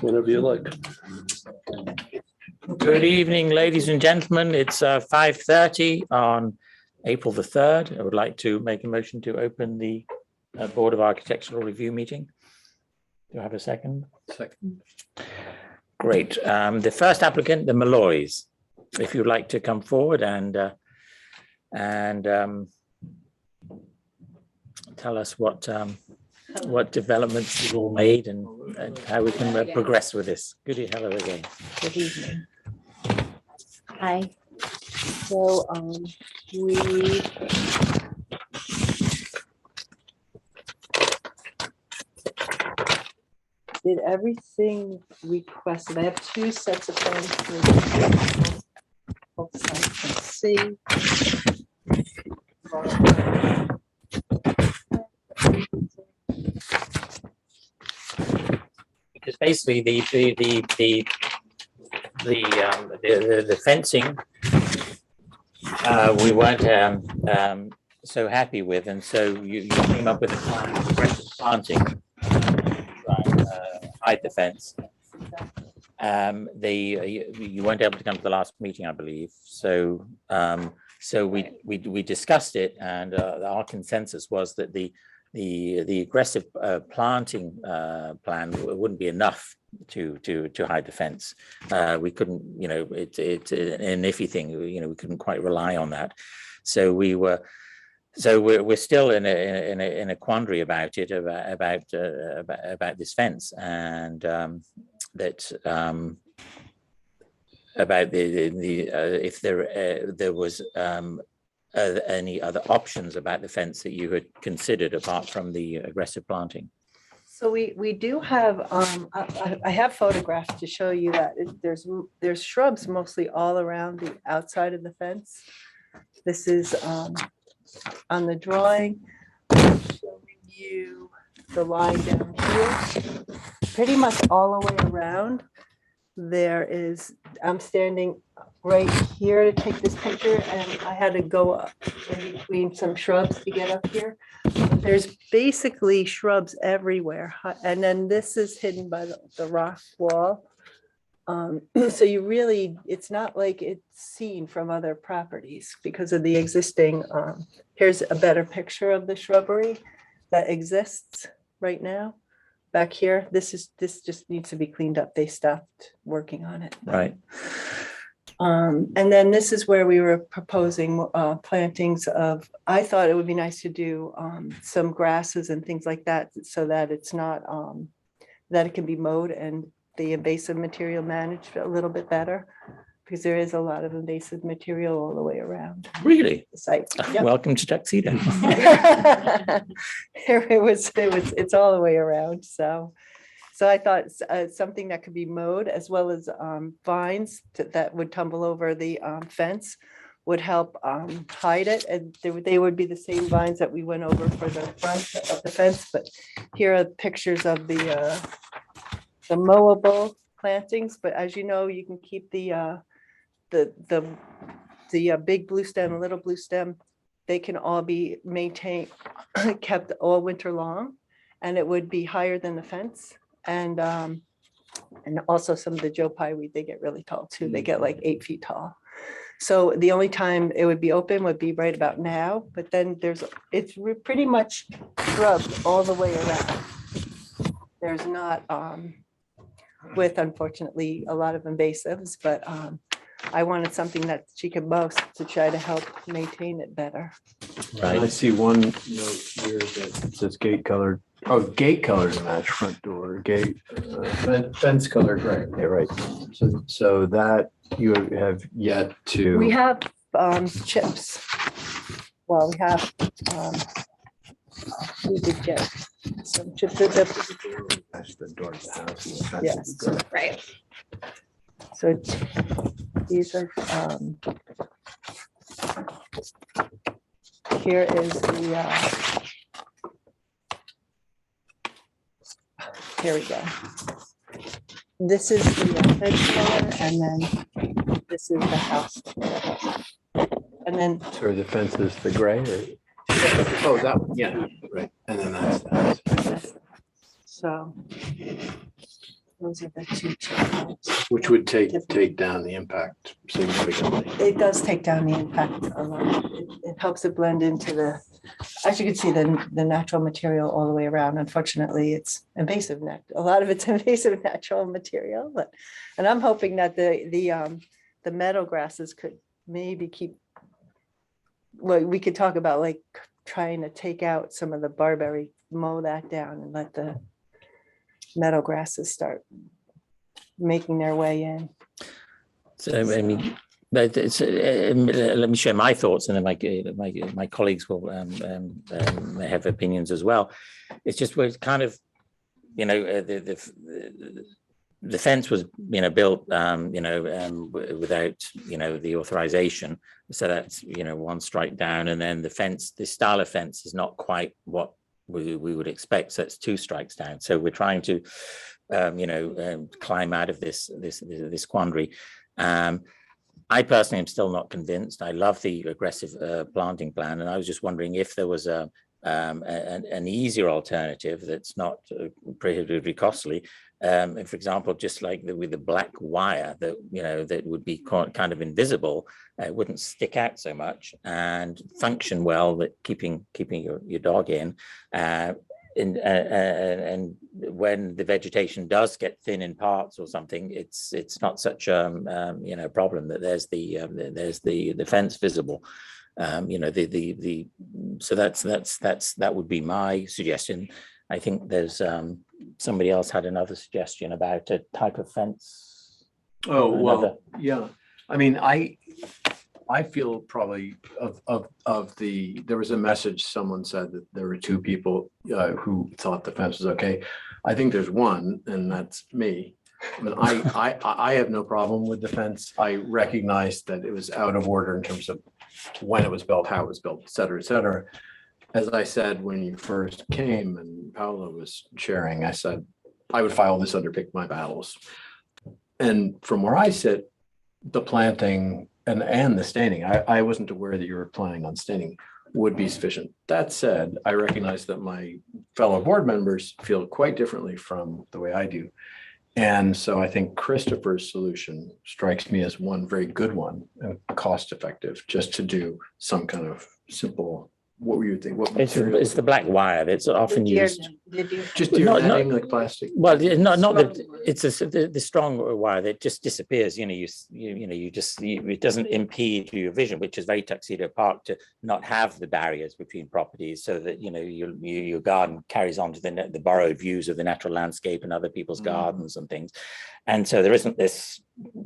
Whatever you like. Good evening, ladies and gentlemen. It's 5:30 on April the 3rd. I would like to make a motion to open the Board of Architectural Review meeting. Do I have a second? Second. Great. The first applicant, the Malloys, if you'd like to come forward and tell us what developments you've all made and how we can progress with this. Hello again. Good evening. Hi. So we did everything requested. I have two sets of plans for both sides can see. Because basically the fencing we weren't so happy with, and so you came up with a plan of aggressive planting, hide the fence. You weren't able to come to the last meeting, I believe. So we discussed it, and our consensus was that the aggressive planting plan wouldn't be enough to hide the fence. We couldn't, it's an iffy thing. We couldn't quite rely on that. So we're still in a quandary about it, about this fence, and about if there was any other options about the fence that you had considered apart from the aggressive planting. So we do have, I have photographs to show you that there's shrubs mostly all around the outside of the fence. This is on the drawing, showing you the line down here, pretty much all the way around. I'm standing right here to take this picture, and I had to go up in between some shrubs to get up here. There's basically shrubs everywhere, and then this is hidden by the rock wall. So it's not like it's seen from other properties because of the existing. Here's a better picture of the shrubbery that exists right now. Back here, this just needs to be cleaned up. They stopped working on it. Right. And then this is where we were proposing plantings of, I thought it would be nice to do some grasses and things like that so that it's not, that it can be mowed and the invasive material managed a little bit better, because there is a lot of invasive material all the way around Really? the site. Yep. Welcome to Tuxedo. It's all the way around. So I thought something that could be mowed, as well as vines that would tumble over the fence, would help hide it. And they would be the same vines that we went over for the front of the fence. But here are pictures of the mowable plantings. But as you know, you can keep the big blue stem and little blue stem. They can all be maintained, kept all winter long, and it would be higher than the fence. And also some of the Joe Pye weed, they get really tall too. They get like 8 feet tall. So the only time it would be open would be right about now. But then it's pretty much shrubs all the way around. There's not with, unfortunately, a lot of invasives, but I wanted something that she could mow to try to help maintain it better. Right. I see one note here that says gate colored. Oh, gate colors match front door, gate, fence color gray. Yeah, right. So that you have yet to. We have chips. Well, we have, we did get some chips. That's the door of the house. Yes, right. So these are, here is the, here we go. This is the fence color, and then this is the house color. And then So the fence is the gray or? Oh, that one, yeah. right. And then that's, So those are the two changes. which would take down the impact significantly. It does take down the impact a lot. It helps it blend into the, as you can see, the natural material all the way around. Unfortunately, it's invasive a lot of it's invasive natural material, but, and I'm hoping that the meadow grasses could maybe keep, well, we could talk about like trying to take out some of the barberry, mow that down and let the meadow grasses start making their way in. So, I mean, but it's, let me share my thoughts, and then my colleagues will have opinions as well. It's just we're kind of, you know, the fence was, you know, built, without, you know, the authorization. So that's, you know, one strike down, and then the fence, the style of fence is not quite what we would expect. So it's 2 strikes down. So we're trying to, climb out of this quandary. I personally am still not convinced. I love the aggressive planting plan, and I was just wondering if there was an easier alternative that's not prohibitively costly. And for example, just like with the black wire that, you know, that would be kind of invisible, wouldn't stick out so much and function well, that keeping your dog in. And when the vegetation does get thin in parts or something, it's not such a problem that there's the fence visible. So that would be my suggestion. I think there's somebody else had another suggestion about a type of fence. Oh, well, yeah. I mean, I feel probably there was a message, someone said that there were 2 people who thought the fence was okay. I think there's one, and that's me. But I have no problem with the fence. I recognize that it was out of order in terms of when it was built, how it was built, et cetera, et cetera. As I said, when you first came and Paolo was sharing, I said, I would file this under pick my battles. And from where I sit, the planting and the staining, I wasn't aware that you were planning on staining, would be sufficient. That said, I recognize that my fellow board members feel quite differently from the way I do. And so I think Christopher's solution strikes me as one very good one and cost effective, just to do some kind of simple, what were you thinking? What material? It's the black wire that's often used. Just deer netting, like plastic. Well, not that it's the strong wire that just disappears. You know, it doesn't impede your vision, which is very Tuxedo Park to not have the barriers between properties, so that, you know, your garden carries on to the borrowed views of the natural landscape and other people's gardens and things. And so there isn't this,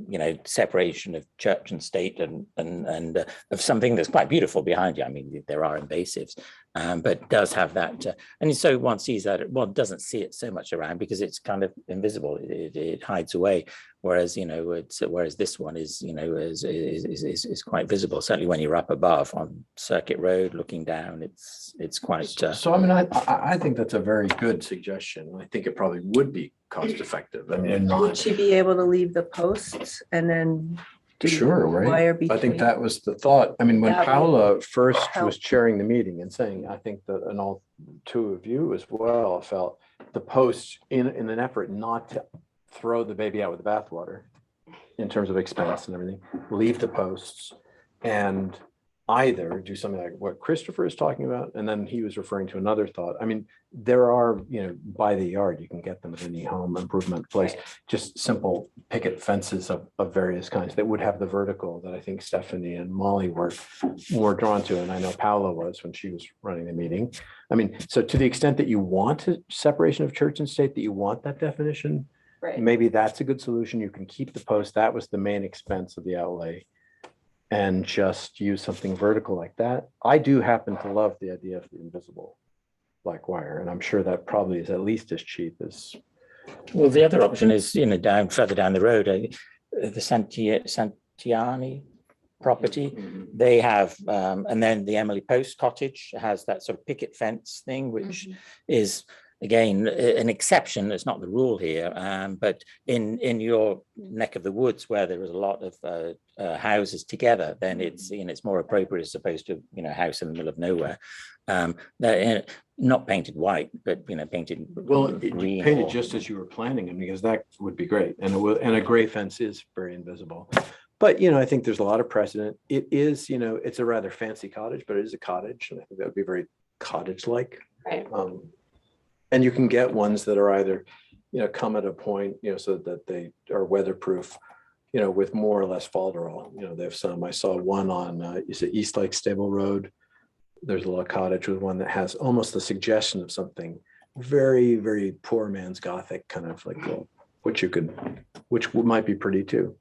you know, separation of church and state and of something that's quite beautiful behind you. I mean, there are invasives, but does have that. And so one sees that, one doesn't see it so much around because it's kind of invisible. It hides away. Whereas, you know, whereas this one is, you know, is quite visible. Certainly when you're up above on Circuit Road looking down, it's quite. So I mean, I think that's a very good suggestion. I think it probably would be cost effective. I mean, Would she be able to leave the posts and then do sure, right? wire I between? think that was the thought. I mean, when That would Paola first help. was chairing the meeting and saying, I think that, and all 2 of you as well felt the posts in an effort not to throw the baby out with the bathwater in terms of expense and everything, leave the posts and either do something like what Christopher is talking about. And then he was referring to another thought. I mean, there are, you know, by the yard, you can get them at any home improvement place, just simple picket fences of various kinds that would have the vertical that I think Stephanie and Molly were more drawn to. And I know Paola was when she was running the meeting. I mean, so to the extent that you want a separation of church and state, that you want that definition, Right. maybe that's a good solution. You can keep the post. That was the main expense of the outlay, and just use something vertical like that. I do happen to love the idea of the invisible black wire, and I'm sure that probably is at least as cheap as. Well, the other option is, you know, further down the road, the Santiani property, they have, and then the Emily Post cottage has that sort of picket fence thing, which is, again, an exception. It's not the rule here, but in your neck of the woods where there is a lot of houses together, then it's more appropriate as opposed to a house in the middle of nowhere. They're not painted white, but painted green. Painted just as you were planning them, because that would be great. And a gray fence is very invisible. But, I think there's a lot of precedent. It is, it's a rather fancy cottage, but it is a cottage. And I think that would be very cottage-like. Right. And you can get ones that are either, come at a point, so that they are weatherproof, with more or less falderall. They have some. I saw one on, East Lake Stable Road. There's a little cottage with one that has almost the suggestion of something very, very poor man's Gothic, kind of like, which might be pretty too,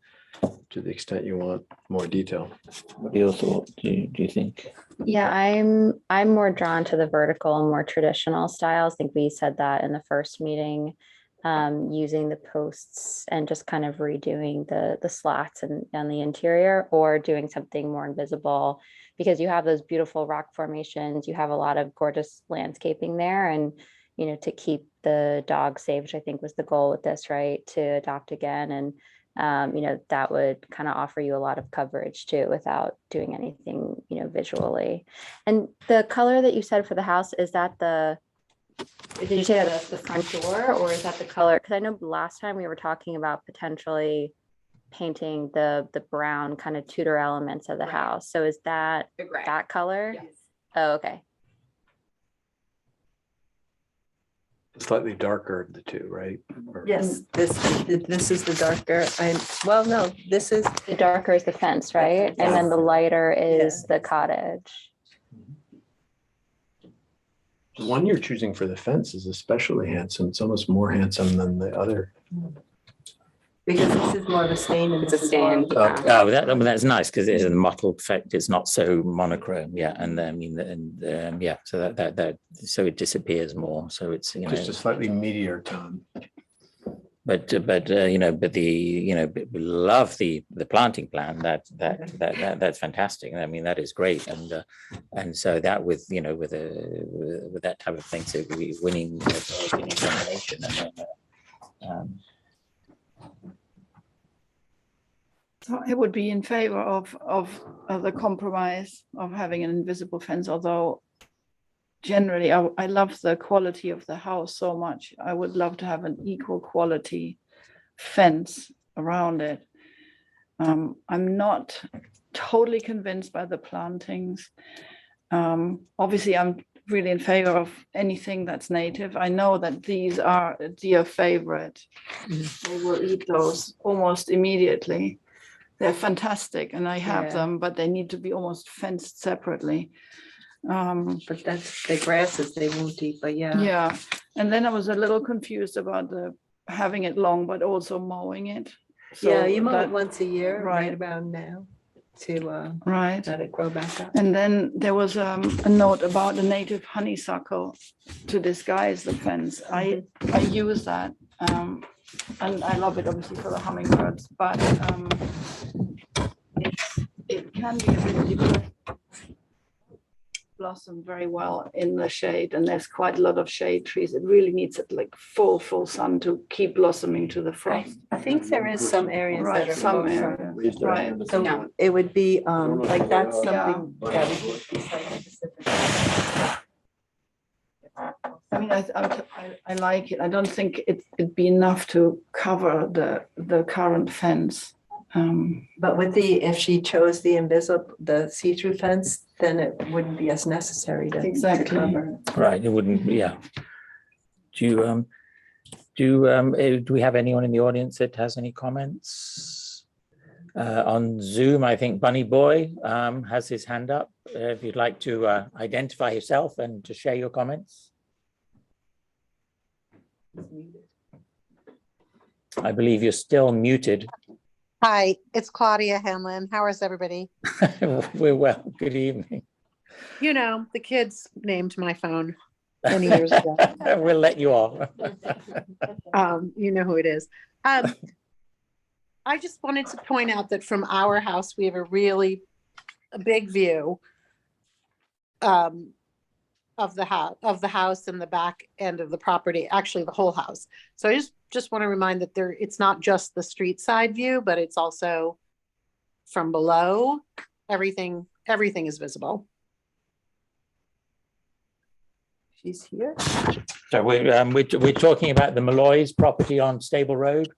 to the extent you want more detail. What are your thoughts? Do you think? Yeah, I'm more drawn to the vertical and more traditional styles. I think we said that in the first meeting, using the posts and just kind of redoing the slats and the interior, or doing something more invisible, because you have those beautiful rock formations. You have a lot of gorgeous landscaping there, and to keep the dog safe, which I think was the goal with this, right? To adopt again. And that would kind of offer you a lot of coverage too, without doing anything, visually. And the color that you said for the house, is that did you say that's the front door, or is that the color? Because I know last time we were talking about potentially painting the brown kind of Tudor elements of the house. So is that that color? Yes. Oh, okay. Slightly darker of the two, right? Yes, this is the darker, no, this is, The darker is the fence, right? And then the lighter is the cottage. The one you're choosing for the fence is especially handsome. It's almost more handsome than the other. because this is more of a stain and It's a this is more stain. of a- Oh, that's nice, because it is a mottled effect. It's not so monochrome. Yeah. And so that so it disappears more. So it's, Just a slightly meatier tone. but we love the planting plan. That's fantastic. I mean, that is great. And so that with that type of thing, so we winning combination. So I would be in favor of the compromise of having an invisible fence, although generally I love the quality of the house so much. I would love to have an equal quality fence around it. I'm not totally convinced by the plantings. Obviously, I'm really in favor of anything that's native. I know that these are a dear favorite. They will eat those almost immediately. They're fantastic, and I have Yeah. them, but they need to be almost fenced separately. But that's the grasses, they won't eat, but yeah. Yeah, and then I was a little confused about having it long, but also mowing it. Yeah, So you mow it that- once a year, right right. around now, to Right. let it grow back up. And then there was a note about the native honeysuckle to disguise the fence. I use that, and I love it obviously for the hummingbirds, but it can be really good. Blossom very well in the shade, and there's quite a lot of shade trees. It really needs it like full sun to keep blossoming to the frost. I think there is some areas that Right, are. some full sun. areas, right. So Yeah. it would be, like that's Yeah. something that would be site specific. I mean, I like it. I don't think it'd be enough to cover the current fence. But if she chose the see-through fence, then it wouldn't be as necessary to Exactly. cover. Right, it wouldn't, yeah. Do we have anyone in the audience that has any comments? On Zoom, I think Bunny Boy has his hand up. If you'd like to identify yourself and to share your comments. I believe you're still muted. Hi, it's Claudia Hanlon. How is everybody? We're well. Good evening. You know, the kids named my phone many years ago. We'll let you off. You know who it is. I just wanted to point out that from our house, we have a big view of the house and the back end of the property, actually the whole house. So I just want to remind that it's not just the street side view, but it's also from below. Everything is visible. She's here. So we're talking about the Malloy's property on Stable Road.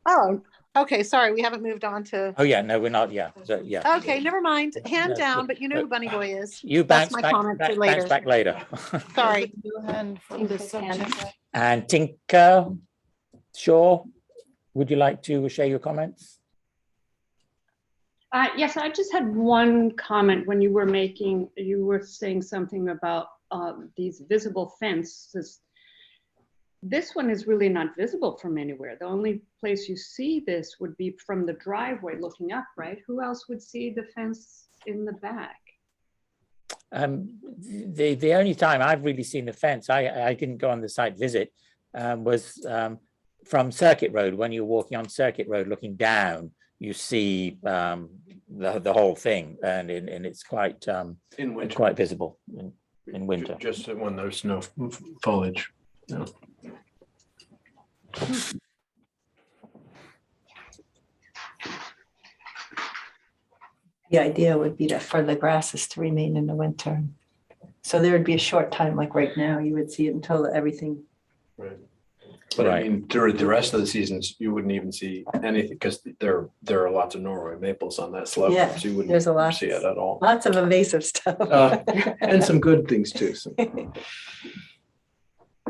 Oh, okay. Sorry, we haven't moved on to. Oh, yeah, no, we're not. Yeah. So, yeah. Okay, never mind. Hand No, down, but you know who Bunny Boy is. You That's bounce my back, comment for bounce later. back later. Sorry. Johan, from this subject. And Tinker Shaw, would you like to share your comments? Yes, I just had one comment when you were saying something about these visible fences. This one is really not visible from anywhere. The only place you see this would be from the driveway looking up, right? Who else would see the fence in the back? The only time I've really seen the fence, I didn't go on the site visit, was from Circuit Road. When you're walking on Circuit Road looking down, you see the whole thing, and it's quite In winter. quite visible in winter. Just when there's no foliage. No. The idea would be that for the grasses to remain in the winter. So there would be a short time, like right now, you would see it until everything. Right. But I Right. mean, during the rest of the seasons, you wouldn't even see anything because there are lots of Norway maples on that slope. Yeah, So you there's a lot. wouldn't see it at all. Lots of invasive stuff. And some good things too. Some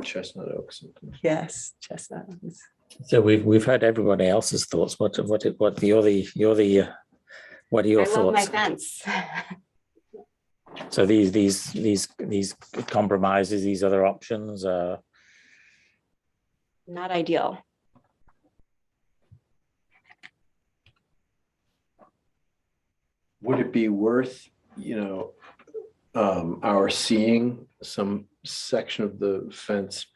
chestnut oaks. Yes, chestnut. So we've heard everybody else's thoughts. What are your what are your I love my thoughts? fence. So these compromises, these other options, Not ideal. Would it be worth, our seeing some section of the fence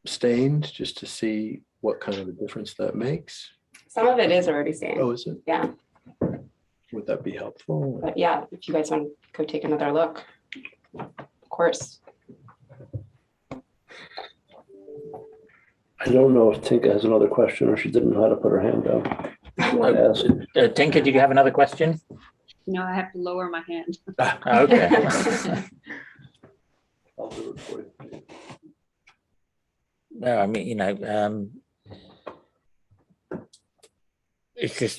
stained just to see what kind of a difference that makes? Some of it is already stained. Oh, is it? Yeah, Would that be helpful? but yeah, if you guys want to go take another look, of course. I don't know if Tinka has another question or she didn't know how to put her hand down. I'd ask. Tinker, did you have another question? No, I have to lower my hand. Okay. I'll do it for you. No, I mean, it's just,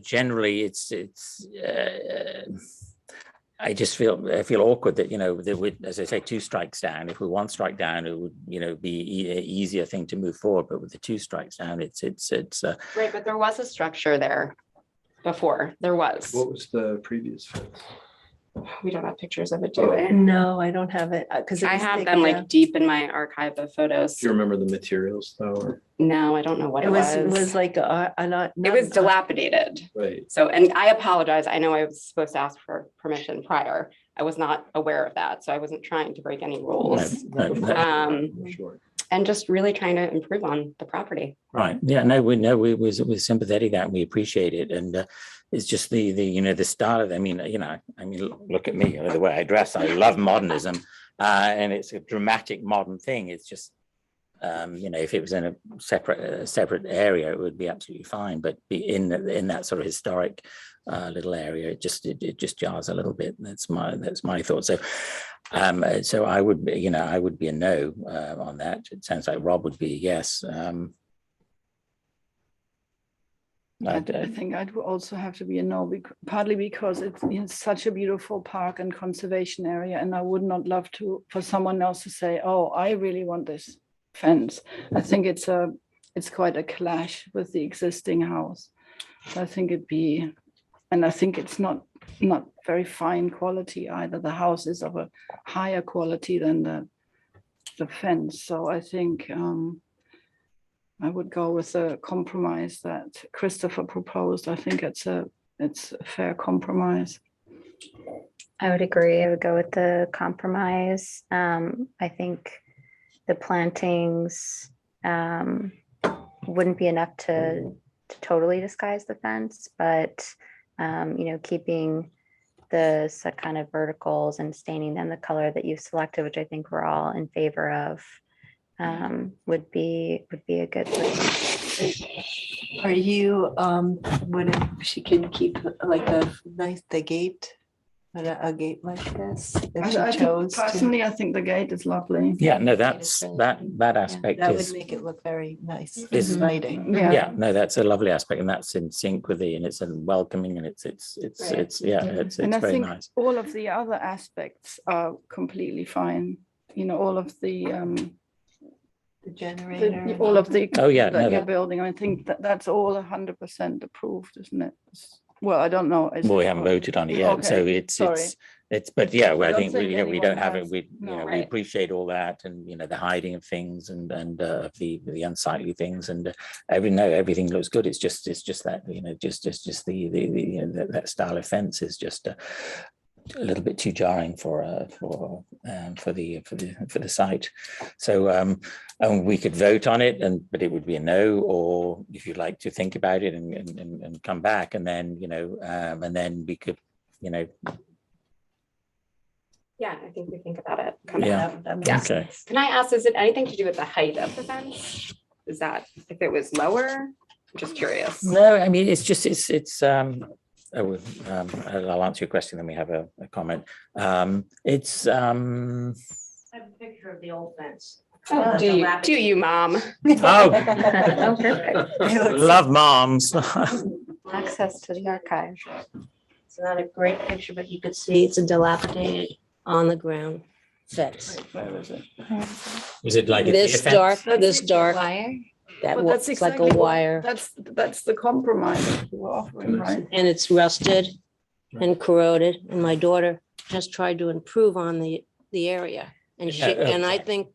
generally it's I just feel awkward that, that we, as I say, 2 strikes down. If we 1 strike down, it would, be an easier thing to move forward. But with the 2 strikes down, it's Right, but there was a structure there before. There was. What was the previous fence? We don't have pictures of it, do we? No, I don't have it because I have them like deep in my archive of photos. Do you remember the materials though? Or- No, I don't know what It was like It was dilapidated. Right. So, and I apologize. I know I was supposed to ask for permission prior. I was not aware of that. So I wasn't trying to break any rules. Sure. And just really trying to improve on the property. right. Yeah, no, we're sympathetic to that and we appreciate it. And it's just the start of, I mean, look at me, the way I dress. I love modernism, and it's a dramatic modern thing. It's just, if it was in a separate area, it would be absolutely fine. But in that sort of historic little area, it just jars a little bit. That's my thought. So, so I would be a no on that. It sounds like Rob would be a yes. I think I'd also have to be a no, partly because it's in such a beautiful park and conservation area, and I would not love for someone else to say, "Oh, I really want this fence." I think it's quite a clash with the existing house. So I think I think it's not very fine quality either. The house is of a higher quality than the fence. So I think I would go with the compromise that Christopher proposed. I think it's a fair compromise. I would agree. I would go with the compromise. I think the plantings wouldn't be enough to totally disguise the fence, but keeping the kind of verticals and staining them the color that you've selected, which I think we're all in favor of, would be a good thing. Are you, would she can keep like the gate, a gate like this? If I she think chose to, personally, I think the gate is lovely. Yeah, no, that's, really that aspect that would is, make it look very nice, Is- inviting. yeah, no, that's a lovely aspect, and that's in sync with the, and it's welcoming, and it's, yeah, it's And I very think nice. all of the other aspects are completely fine. You know, all of the The generator. all of the Oh, yeah, no, that you're that- building. I think that's all 100% approved, isn't it? Well, I don't know. Is Well, we it- haven't voted on it yet, so Okay, sorry. but yeah, well, I don't think, think you know, we don't have it, anyone we, has. you No. know, we Right. appreciate all that, and, you know, the hiding of things and the unsightly things, and everything looks good. It's just that, you know, just the you know, that style of fence is just a little bit too jarring for the site. So and we could vote on it, but it would be a no, or if you'd like to think about it and come back, and then, you know, and then we could, you know, Yeah, I think we think about it. Yeah. Yeah. okay. Can I ask, is it anything to do with the height of the fence? Is that, if it was lower? I'm just curious. No, I mean, it's just, I'll answer your question, then we have a comment. It's, I have a picture of the old fence. Oh, do you, Mom? oh, Oh, perfect. love moms. Access to the archive. It's not a great picture, but you could see it's a dilapidated on the ground fence. Where is it? Is it like a This deer dark, fence? this dark, that But looks that's like exactly a what- wire, That's the compromise that you were offering, right? and it's rusted and corroded, and my daughter just tried to improve on the area. And she, Yeah, and I think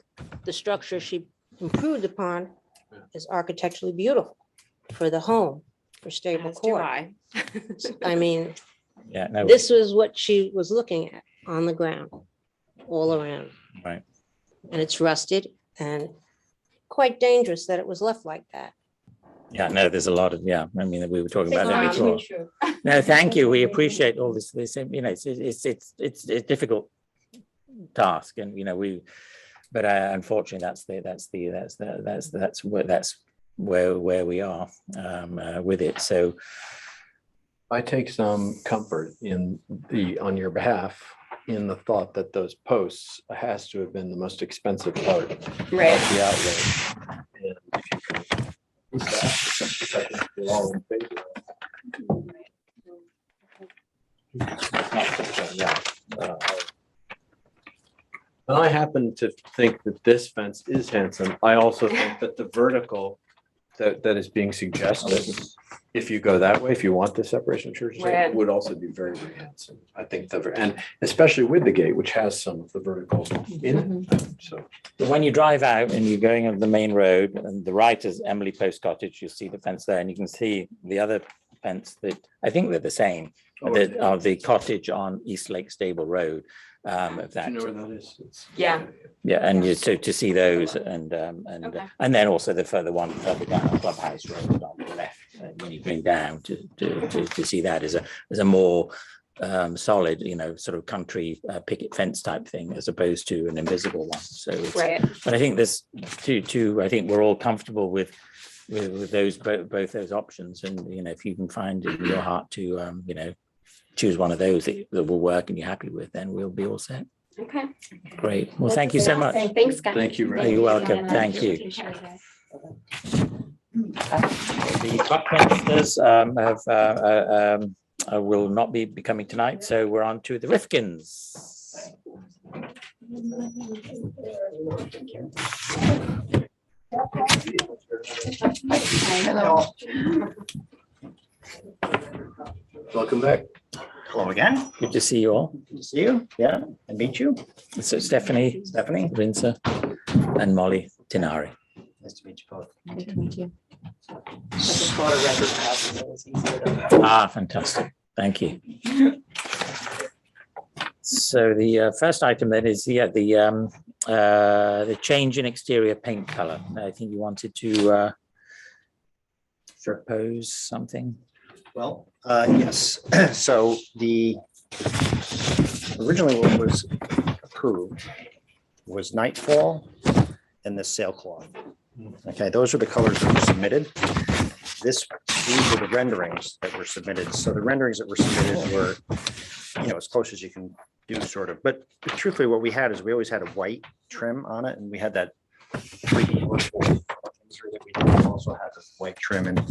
the structure she improved upon is architecturally beautiful for the home, for stable As do court. I. I mean, Yeah, no, this was what she was looking at on the ground, all around. right. And it's rusted and quite dangerous that it was left like that. Yeah, no, there's a lot of, yeah, I mean, we were talking about that Um, before. No, thank you. We appreciate all this, you know, it's a difficult task, and, you know, but unfortunately, that's where we are with it. So, I take some comfort on your behalf, in the thought that those posts has to have been the most expensive part of Right. the outlay. And if you can use that, I think we're all in favor of. Yeah. And I happen to think that this fence is handsome. I also think that the vertical that is being suggested, if you go that way, if you want the separation of church and state, Right. would also be very, very handsome. I think and especially with the gate, which has some of the vertical in it. So but when you drive out and you're going on the main road, and the right is Emily Post Cottage, you'll see the fence there, and you can see the other fence that, I think they're the same, of the cottage on East Lake Stable Road. Of do that. you know where that is? Yeah. Yeah, and so to see those, and Okay. and then also the further down Clubhouse Road on the left, when you bring down to see that as a more solid, you know, sort of country picket fence type thing, as opposed to an invisible one. So, Right. but I think there's I think we're all comfortable with those both those options, and, you know, if you can find in your heart to you know, choose one of those that will work and you're happy with, then we'll be all set. Okay. Great. Well, thank you so much. Thanks, guys. Thank you. You're welcome. Thank you. The Buckminsters will not be coming tonight, so we're on to the Rifkins. Hello. Welcome back. Hello again. Good to see you all. Good to see you. Yeah, and meet you. So Stephanie, Rinsa, and Molly Tinari. Nice to meet you both. Nice to meet you. Just for a record, perhaps it was easier to- Ah, fantastic. Thank you. So the first item then is the change in exterior paint color. I think you wanted to propose something. Well, yes. So the Originally, what was approved was Nightfall and this sailcloth. Okay, those are the colors that were submitted. These were the renderings that were submitted. So the renderings that were submitted were, as close as you can do, sort of. But truthfully, what we had is we always had a white trim on it, and we had that 3D that we also had this white trim. And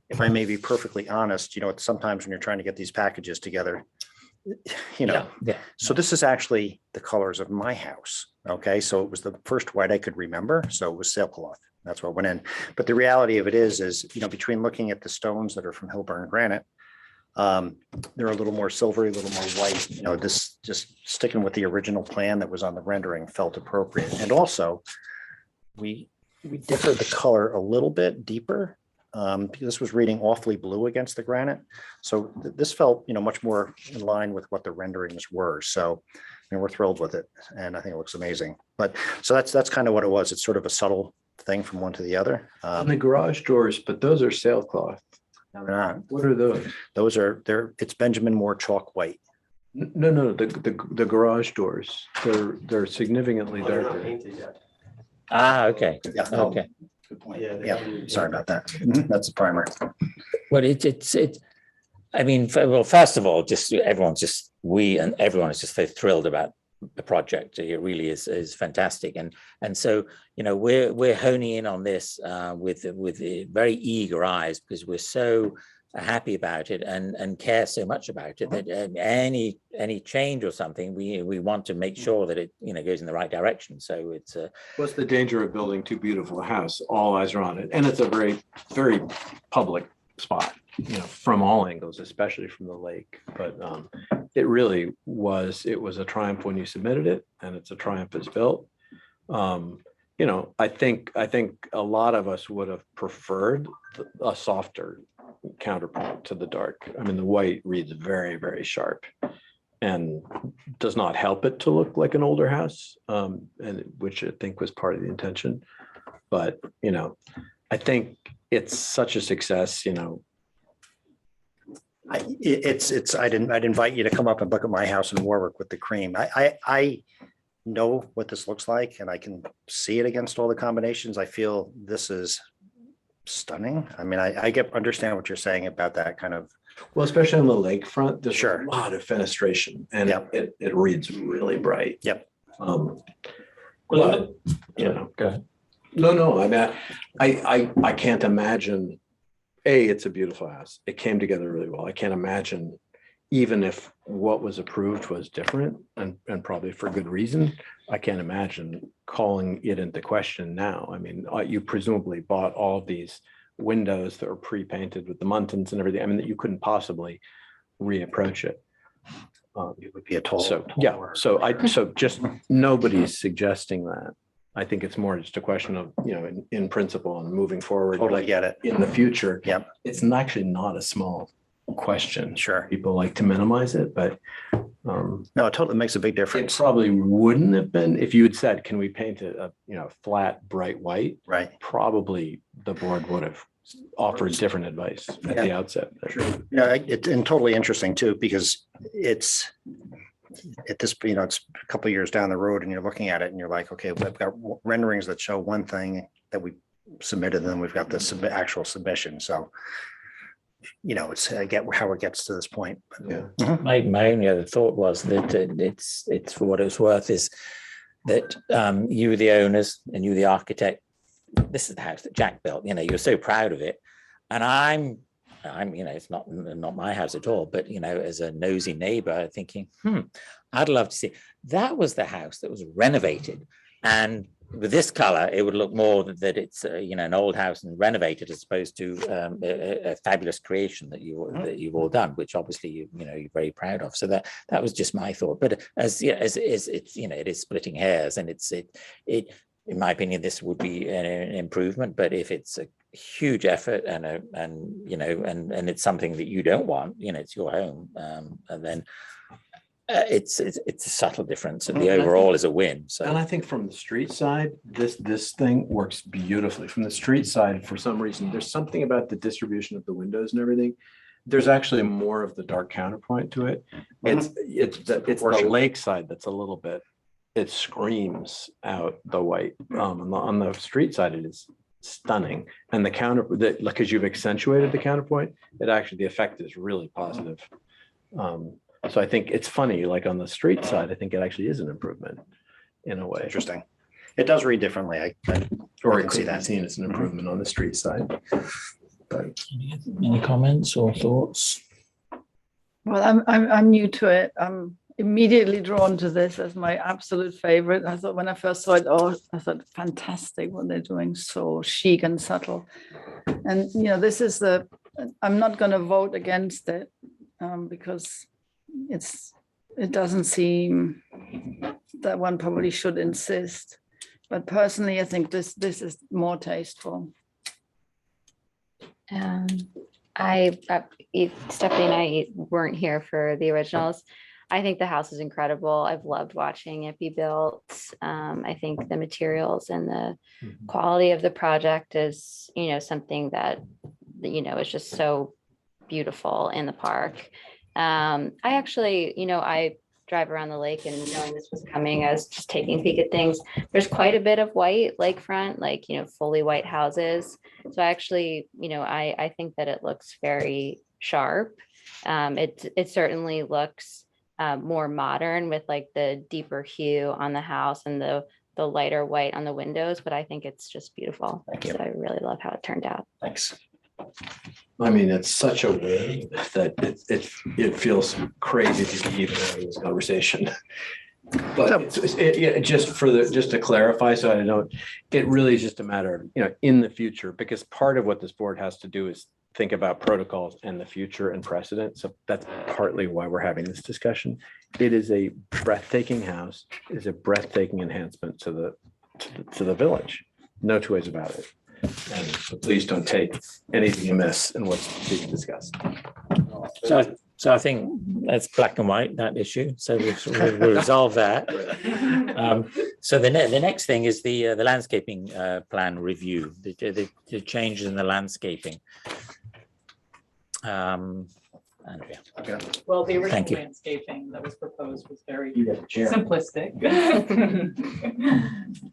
if I may be perfectly honest, sometimes when you're trying to get these packages together, Yeah. so this is actually the colors of my house. Okay, so it was the first white I could remember. So it was sailcloth. That's what went in. But the reality of it is, between looking at the stones that are from Hillburn granite, they're a little more silvery, a little more white. This just sticking with the original plan that was on the rendering felt appropriate. And also, we differed the color a little bit deeper. Because this was reading awfully blue against the granite. So this felt, much more in line with what the renderings were. So we're thrilled with it. And I think it looks amazing. But so that's kind of what it was. It's sort of a subtle thing from one to the other. And the garage doors, but those are sailcloth. No, they're not. What are those? It's Benjamin Moore chalk white. No, the garage doors, they're significantly darker. Okay. Yeah. Okay. Good point. Yeah. Sorry about that. That's the primer. Well, I mean, first of all, everyone is just so thrilled about the project. It really is fantastic. And so, we're honing in on this with very eager eyes, because we're so happy about it and care so much about it that any change or something, we want to make sure that it goes in the right direction. So it's What's the danger of building too beautiful a house? All eyes are on it, and it's a very, very public spot, from all angles, especially from the lake. But it really was. It was a triumph when you submitted it, and it's a triumph as built. I think a lot of us would have preferred a softer counterpoint to the dark. I mean, the white reads very, very sharp and does not help it to look like an older house, and which I think was part of the intention. But, I think it's such a success, I'd invite you to come up and look at my house in Warwick with the cream. I know what this looks like, and I can see it against all the combinations. I feel this is stunning. I mean, I understand what you're saying about that kind of. Well, especially on the lakefront, there's Sure. a lot of fenestration, and Yep. it reads really bright. Yep. But, go ahead. No, I mean, I can't imagine, it's a beautiful house. It came together really well. I can't imagine, even if what was approved was different, and probably for good reason, I can't imagine calling it into question now. I mean, you presumably bought all of these windows that were pre-painted with the Muntins and everything. I mean, that you couldn't possibly reapproach it. It would be a total. So just nobody's suggesting that. I think it's more just a question of, in principle and moving forward. Totally get it. In the future. Yep. It's actually not a small question. Sure. People like to minimize it, but No, it totally makes a big it difference. probably wouldn't have been if you had said, can we paint it a flat, bright white? Right. Probably the board would have offered different advice at the outset. Yeah, it's and totally interesting too, because it's at this, it's a couple of years down the road and you're looking at it and you're like, okay, we've got renderings that show one thing that we submitted, and then we've got the actual submission. So, it's I get how it gets to this point. Yeah. my only other thought was that it's for what it's worth is that you were the owners and you were the architect. This is the house that Jack built. You're so proud of it, and I'm it's not my house at all, but as a nosy neighbor thinking, I'd love to see. That was the house that was renovated, and with this color, it would look more that it's an old house and renovated, as opposed to a fabulous creation that you've all done, which obviously you're very proud of. So that was just my thought. But as it's it is splitting hairs, and it in my opinion, this would be an improvement. But if it's a huge effort and it's something that you don't want, it's your home, and then it's a subtle difference, and the overall is a win. So, and I think from the street side, this thing works beautifully. From the street side, for some reason, there's something about the distribution of the windows and everything there's actually more of the dark counterpoint to it. It's the lakeside that's a little bit, it screams out the white. On the street side, it is stunning. And the because you've accentuated the counterpoint, the effect is really positive. So I think it's funny, like on the street side, I think it actually is an improvement in a way. Interesting. It does read differently. I Or can it see could be that. seen as an improvement on the street side. But Any comments or thoughts? Well, I'm new to it. I'm immediately drawn to this as my absolute favorite. I thought when I first saw it, I thought fantastic what they're doing, so chic and subtle. And this is I'm not going to vote against it because it doesn't seem that one probably should insist. But personally, I think this is more tasteful. Stephanie and I weren't here for the originals. I think the house is incredible. I've loved watching it be built. I think the materials and the quality of the project is, something that, is just so beautiful in the park. I actually, I drive around the lake, and knowing this was coming, I was just taking a peek at things. There's quite a bit of white lakefront, fully white houses. So actually, I think that it looks very sharp. It certainly looks more modern with the deeper hue on the house and the lighter white on the windows, but I think it's just beautiful. Thank you. So I really love how it turned out. Thanks. I mean, it's such a win that it feels crazy to be even having this conversation. But just to clarify, so I know, it really is just a matter of, in the future, because part of what this board has to do is think about protocols and the future and precedent. So that's partly why we're having this discussion. It is a breathtaking house. It is a breathtaking enhancement to the village. No two ways about it. And so please don't take anything amiss in what's being discussed. So I think that's black and white, that issue. So we'll resolve that. So the next thing is the landscaping plan review, the changes in the landscaping. Andrea. Well, the Thank original you. landscaping that was proposed was very Chair. simplistic.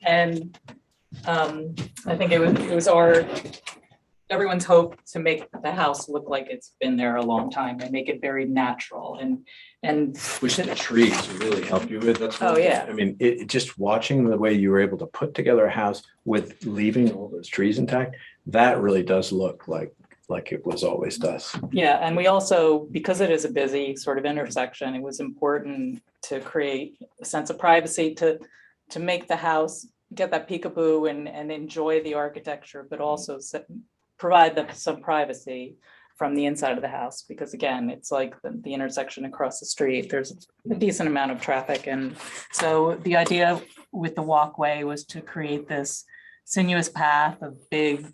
And I think it was everyone's hope to make the house look like it's been there a long time and make it very natural and Which the trees really help you with. That's one Oh, thing. yeah. I mean, just watching the way you were able to put together a house with leaving all those trees intact, that really does look like it was always does. yeah, and we also, because it is a busy sort of intersection, it was important to create a sense of privacy to make the house get that peekaboo and enjoy the architecture, but also provide them some privacy from the inside of the house, because again, it's like the intersection across the street, there's a decent amount of traffic. And so the idea with the walkway was to create this sinuous path of big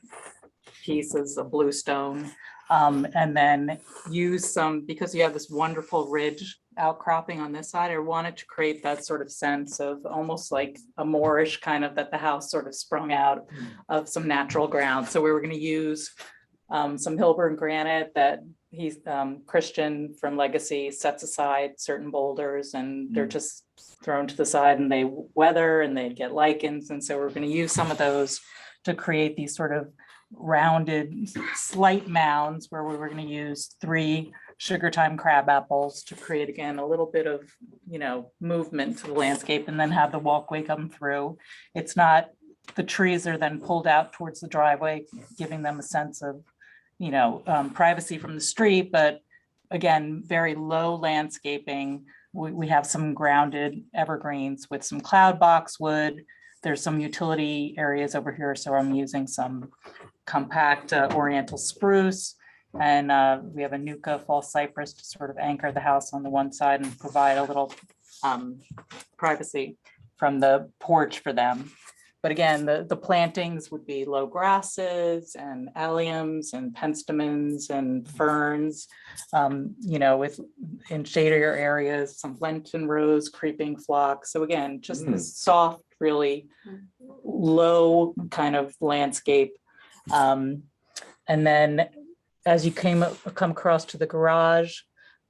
pieces of bluestone, and then use some, because you have this wonderful ridge outcropping on this side, I wanted to create that sort of sense of almost like a Moorish kind of, that the house sort of sprung out of some natural ground. So we were going to use some Hilburn granite that Christian from Legacy sets aside certain boulders, and they're just thrown to the side and they weather and they get lichens. And so we're going to use some of those to create these sort of rounded slight mounds where we were going to use 3 sugar time crab apples to create again a little bit of movement to the landscape, and then have the walkway come through. It's not, the trees are then pulled out towards the driveway, giving them a sense of privacy from the street, but again, very low landscaping. We have some grounded evergreens with some cloud boxwood. There's some utility areas over here, so I'm using some compact oriental spruce, and we have a Nuka false cypress to sort of anchor the house on the one side and provide a little privacy from the porch for them. But again, the plantings would be low grasses and alliums and penstemons and ferns, with in shadier areas, some Lenten rose, creeping phlox. So again, just this soft, really low kind of landscape. And then as you come across to the garage,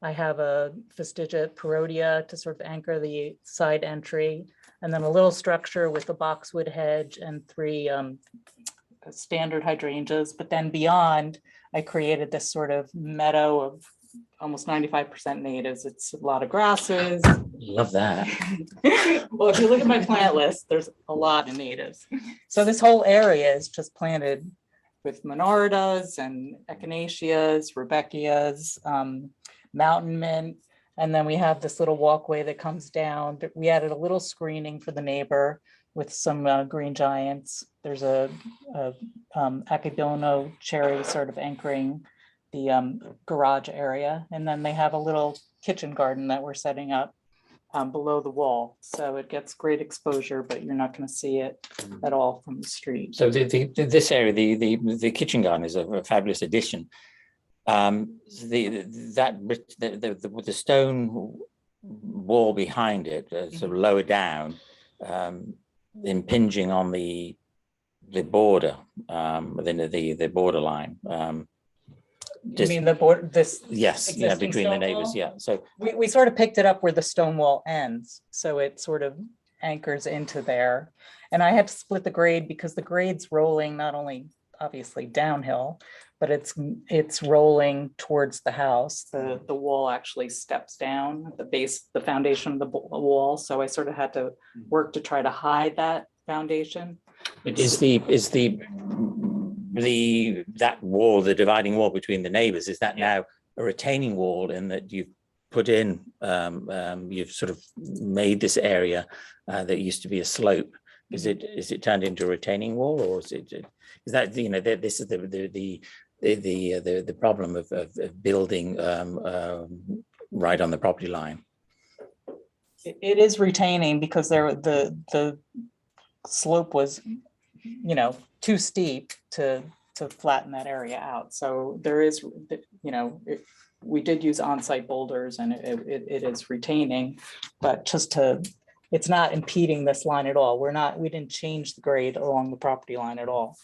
I have a Vestigia Perodia to sort of anchor the side entry, and then a little structure with a boxwood hedge and 3 standard hydrangeas. But then beyond, I created this sort of meadow of almost 95% natives. It's a lot of grasses. Love that. Well, if you look at my plant list, there's a lot of natives. So this whole area is just planted with monardas and echinaceas, rudbeckias, mountain mint. And then we have this little walkway that comes down. We added a little screening for the neighbor with some green giants. There's a Acadono cherry sort of anchoring the garage area. And then they have a little kitchen garden that we're setting up below the wall. So it gets great exposure, but you're not going to see it at all from the street. So this area, the kitchen garden is a fabulous addition. The stone wall behind it, sort of lower down, impinging on the border, within the borderline. You mean the board, this? Yes, yeah, existing between the stone neighbors, wall? yeah. So We sort of picked it up where the stone wall ends. So it sort of anchors into there. And I had to split the grade because the grade's rolling not only obviously downhill, but it's rolling towards the house. The wall actually steps down at the base, the foundation of the wall. So I sort of had to work to try to hide that foundation. that wall, the dividing wall between the neighbors, is that now a retaining wall in that you've put in, you've sort of made this area that used to be a slope? Is it turned into a retaining wall, or is that, you know, this is the problem of building right on the property line? It is retaining because the slope was, you know, too steep to flatten that area out. So there is, you know, we did use on-site boulders and it is retaining, but it's not impeding this line at all. We didn't change the grade along the property line at all.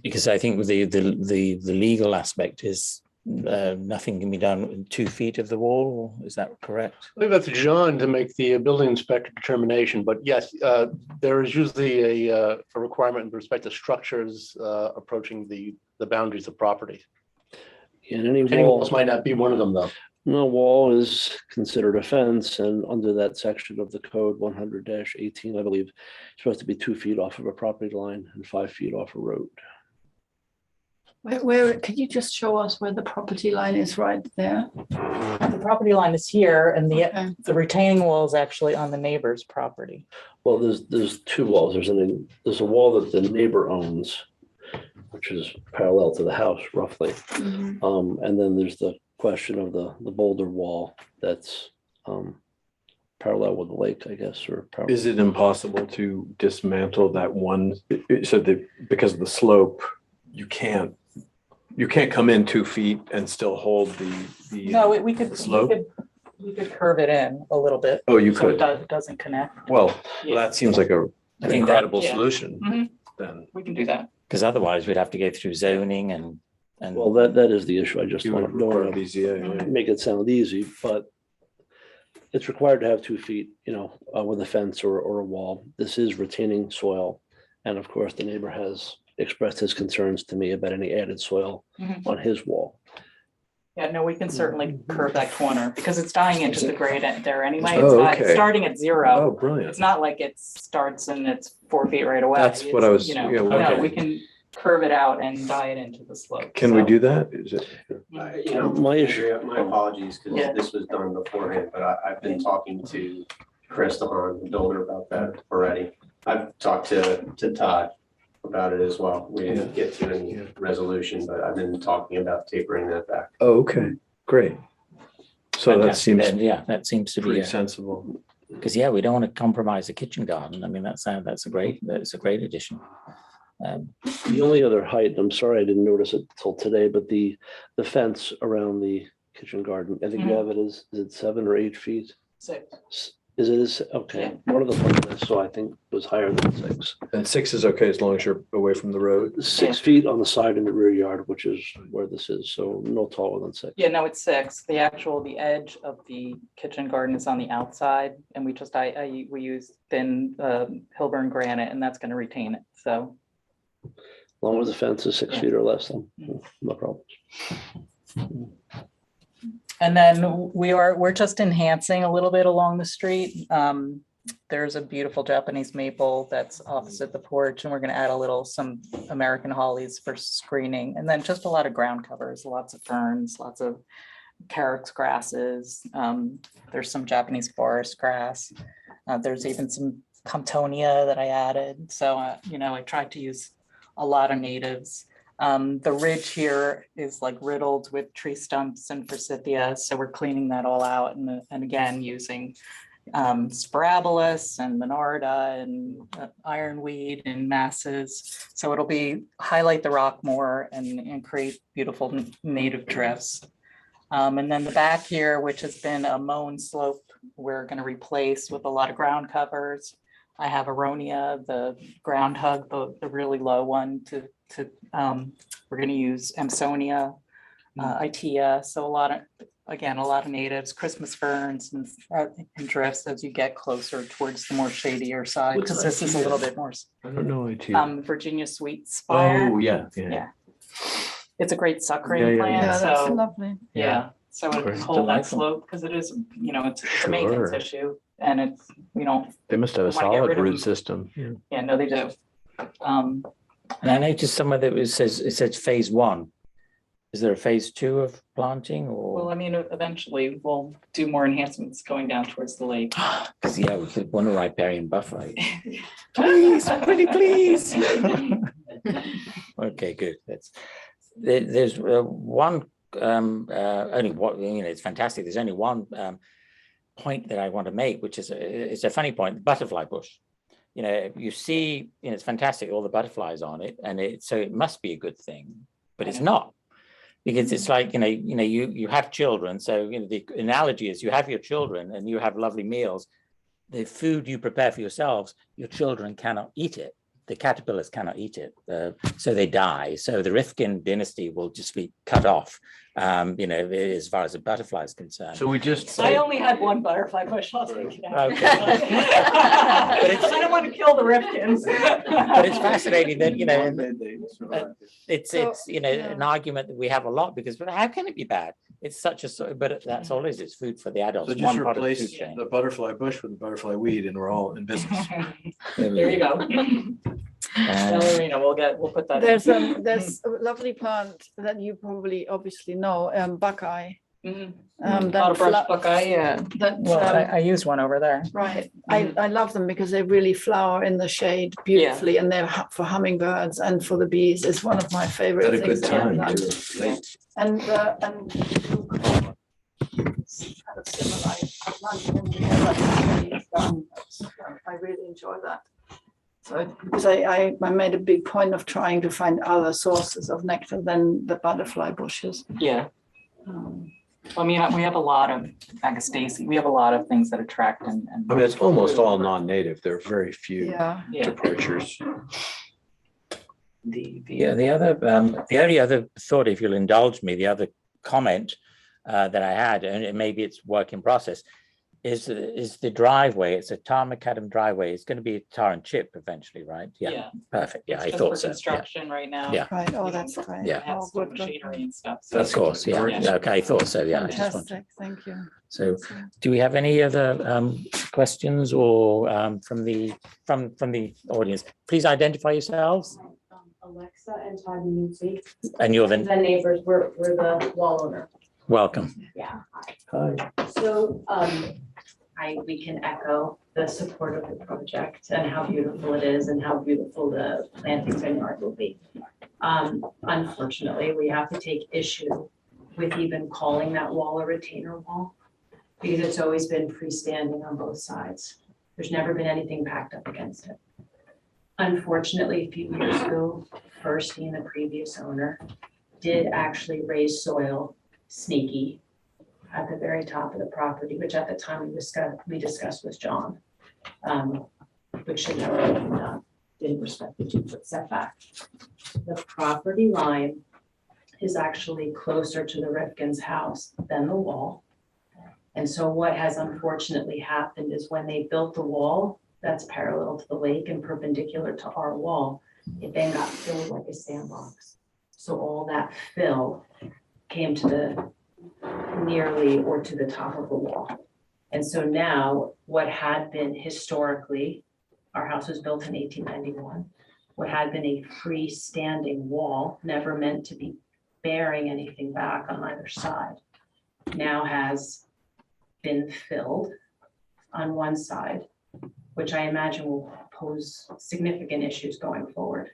Because I think the legal aspect is nothing can be done in 2 feet of the wall. Is that correct? I leave that to John to make the building inspector determination, but yes, there is usually a requirement with respect to structures approaching the boundaries of property. And any Retaining wall, walls might not be one of them, though. no wall is considered a fence, and under that section of the code 100-18, I believe, it's supposed to be 2 feet off of a property line and 5 feet off a road. Where could you just show us where the property line is right there? The property line is here and the retaining wall is actually on the neighbor's property. Well, there's 2 walls. There's a wall that the neighbor owns, which is parallel to the house roughly. And then there's the question of the boulder wall that's parallel with the lake, I guess, or parallel. Is it impossible to dismantle that one? So that because of the slope, you can't come in 2 feet and still hold the No, we could slope? we could curve it in a little bit. Oh, you so could. it doesn't connect. Well, Yeah. that seems like an I think that- incredible yeah. solution Mhm. then. We can do that. Because otherwise we'd have to go through zoning and Well, that is the issue. I just You want would to, don't require want BZA, to yeah. make it sound easy, but it's required to have 2 feet, you know, with a fence or a wall. This is retaining soil. And of course, the neighbor has expressed his concerns to me about any added soil Mhm. on his wall. Yeah, no, we can certainly curve that corner because it's dying into the grade there anyway. Oh, It's not okay. starting at zero. Oh, brilliant. It's not like it starts and it's 4 feet right away. That's what It's, I was- you know, yeah, no, okay. we can curve it out and die it into the slope. Can we So- do that? Is it? You know, My issue- Andrea, my apologies, because Yeah. this was done beforehand, but I've been talking to Chris DeHaan, the builder, about that already. I've talked to Todd about it as well. We didn't get to any resolution, but I've been talking about tapering that back. Oh, okay, great. So that Fantastic. seems Then, yeah, that seems to be pretty sensible. because we don't want to compromise the kitchen garden. I mean, that's a great addition. The only other height, I'm sorry, I didn't notice it till today, but the fence around the kitchen garden, I think you have it is it 7 or 8 feet? 6. Okay, one of the ones I saw, I think, was higher than 6. And 6 is okay as long as you're away from the road. 6 feet on the side in the rear yard, which is where this is, so no taller than 6. Yeah, no, it's 6. The edge of the kitchen garden is on the outside, and we used thin Hilburn granite, and that's going to retain it. So, As long as the fence is 6 feet or less, then no problem. and then we're just enhancing a little bit along the street. There's a beautiful Japanese maple that's opposite the porch, and we're going to add some American hollies for screening, and then just a lot of ground covers, lots of ferns, lots of carex grasses. There's some Japanese forest grass. There's even some Comptonia that I added. So, I tried to use a lot of natives. The ridge here is like riddled with tree stumps and forsythia. So we're cleaning that all out and again, using Sparabolus and Monarda and ironweed and masses. So it'll highlight the rock more and create beautiful native drifts. And then the back here, which has been a mown slope, we're going to replace with a lot of ground covers. I have Aronia, the ground hug, the really low one we're going to use Amsonia, Itea. So a lot of natives, Christmas ferns and drifts as you get closer towards the more shadier side, because this is a little bit more. I don't know Itea. Virginia sweet spire. Oh, yeah. It's a great suckering plant. Yeah, that's So lovely. yeah, so it Great. can hold that Delightful. slope because it is, it's a maintenance Sure. issue, and we don't. They must have a Wanna get solid rid of root them. system. Yeah, no, they do. And I noticed somewhere that it says phase 1. Is there a phase 2 of planting Well, or? eventually we'll do more enhancements going down towards the lake. Because we could want a riparian buffer. Please, pretty please. Okay, good. There's one only what it's fantastic. There's only one point that I want to make, which is it's a funny point. Butterfly bush. You see, it's fantastic. All the butterflies on it, and so it must be a good thing, but it's not. Because it's like, you have children. So, the analogy is you have your children and you have lovely meals. The food you prepare for yourselves, your children cannot eat it. The caterpillars cannot eat it. So they die. So the Rifkin dynasty will just be cut off, as far as the butterfly is concerned. So we just. I only had one butterfly bush. I'll take it out. Okay. I don't want to kill the Rifkins. But it's fascinating that, it's yeah. an argument that we have a lot because how can it be bad? It's such but that's all it is. It's food for the adults. So just one part of the food replace chain. the butterfly bush with the butterfly weed and we're all in business. There you go. Ballerina, we'll put that There's in. there's a lovely plant that you probably obviously know, Buckeye. Mhm. That Brush fla- buckeye, yeah. that, Well, I use one over there. right. I love them because they really flower in the shade beautifully, and they're for hummingbirds and for the bees. It's one of my favorite Had a things. good that I've time done. too. Yeah. And kind of similar. I planted them together. I really enjoy that. So because I made a big point of trying to find other sources of nectar than the butterfly bushes. Yeah. I mean, we have a lot of agastaceae. We have a lot of things that attract and. I mean, it's almost all non-native. There are very few Yeah. departures. The only other thought, if you'll indulge me, the other comment that I had, and maybe it's work in process, is the driveway. It's a tar macadam driveway. It's going to be tar and chip eventually, right? Yeah. Perfect. Yeah, It's I just thought for so. Yeah. construction right now. Yeah. Right. Oh, You know, that's great. Yeah. Have Oh, some good. machinery and stuff. So Of course. Yeah. Yeah. Okay, I thought so. Yeah. I just wanted- Fantastic. Thank you. So, do we have any other questions or from the audience? Please identify yourselves. Alexa and Todd Newsy. And you're The the neighbors, we're the wall owner. welcome. Yeah. Hi. So, we can echo the support of the project and how beautiful it is and how beautiful the plantings and yard will be. Unfortunately, we have to take issue with even calling that wall a retainer wall because it's always been freestanding on both sides. There's never been anything packed up against it. Unfortunately, a few years ago, Firstein, the previous owner, did actually raise soil sneaky at the very top of the property, which at the time we discussed with John, which should never have been done, didn't respect the 2-foot setback. The property line is actually closer to the Rifkin's house than the wall. And so what has unfortunately happened is when they built the wall that's parallel to the lake and perpendicular to our wall, it then got filled like a sandbox. So all that fill came to the nearly or to the top of the wall. And so now what had been historically, our house was built in 1891, what had been a freestanding wall, never meant to be bearing anything back on either side, now has been filled on one side, which I imagine will pose significant issues going forward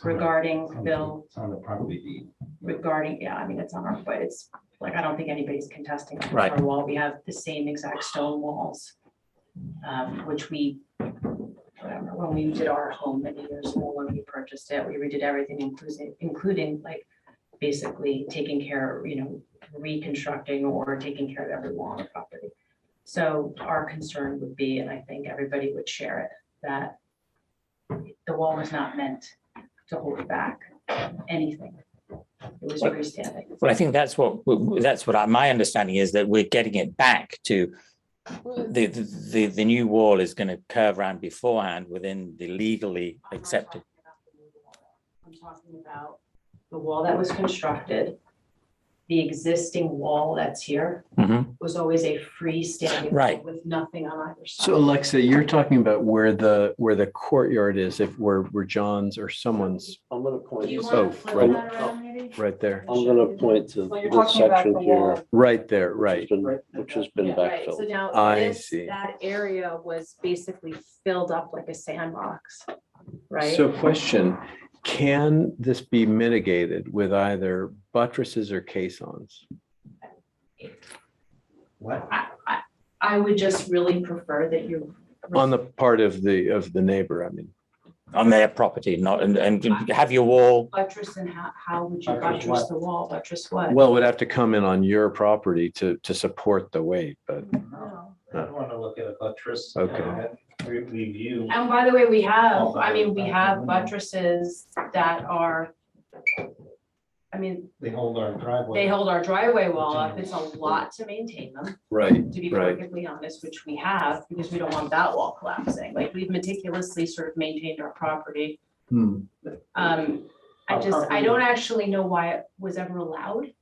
regarding fill. It's on the property deed. Regarding, yeah, I mean, it's on our, but it's like, I don't think anybody's contesting Right. our wall. We have the same exact stone walls, which we, whatever, when we did our home many years ago, when we purchased it, we redid everything, including like basically taking care, reconstructing or taking care of every wall on the property. So our concern would be, and I think everybody would share it, that the wall was not meant to hold back anything. It was freestanding. Well, I think that's what my understanding is, that we're getting it back to the new wall is going to curve around beforehand within the legally accepted. I'm talking about the wall that was constructed. The existing wall that's here was always a freestanding wall Right. with nothing on either side. So Alexa, you're talking about where the courtyard is, if where John's or someone's, I'm gonna point. Do you this wanna out. flip that around maybe? right there, I'm gonna point to Well, you're this talking about section the here. wall. right there, right. Which has been Yeah, right. So backfilled. now I see. that area was basically filled up like a sandbox, right? So question, can this be mitigated with either buttresses or caissons? What? I would just really prefer that you. On the part of the neighbor, I mean. On their property, not, and have your wall. Buttress, and how would you Buttress buttress what? the wall? Buttress what? Well, it would have to come in on your property to support the weight, but No. I want to look at a buttress. Okay. Review. And by the way, we Oh, have, I mean, we have buttresses that are, I mean, They hold our driveway. they hold our driveway wall up. It's a lot to maintain them, right, to be right. perfectly honest, which we have, because we don't want that wall collapsing. Like, we've meticulously sort of maintained our property. Hmm. I don't actually know why it was ever allowed.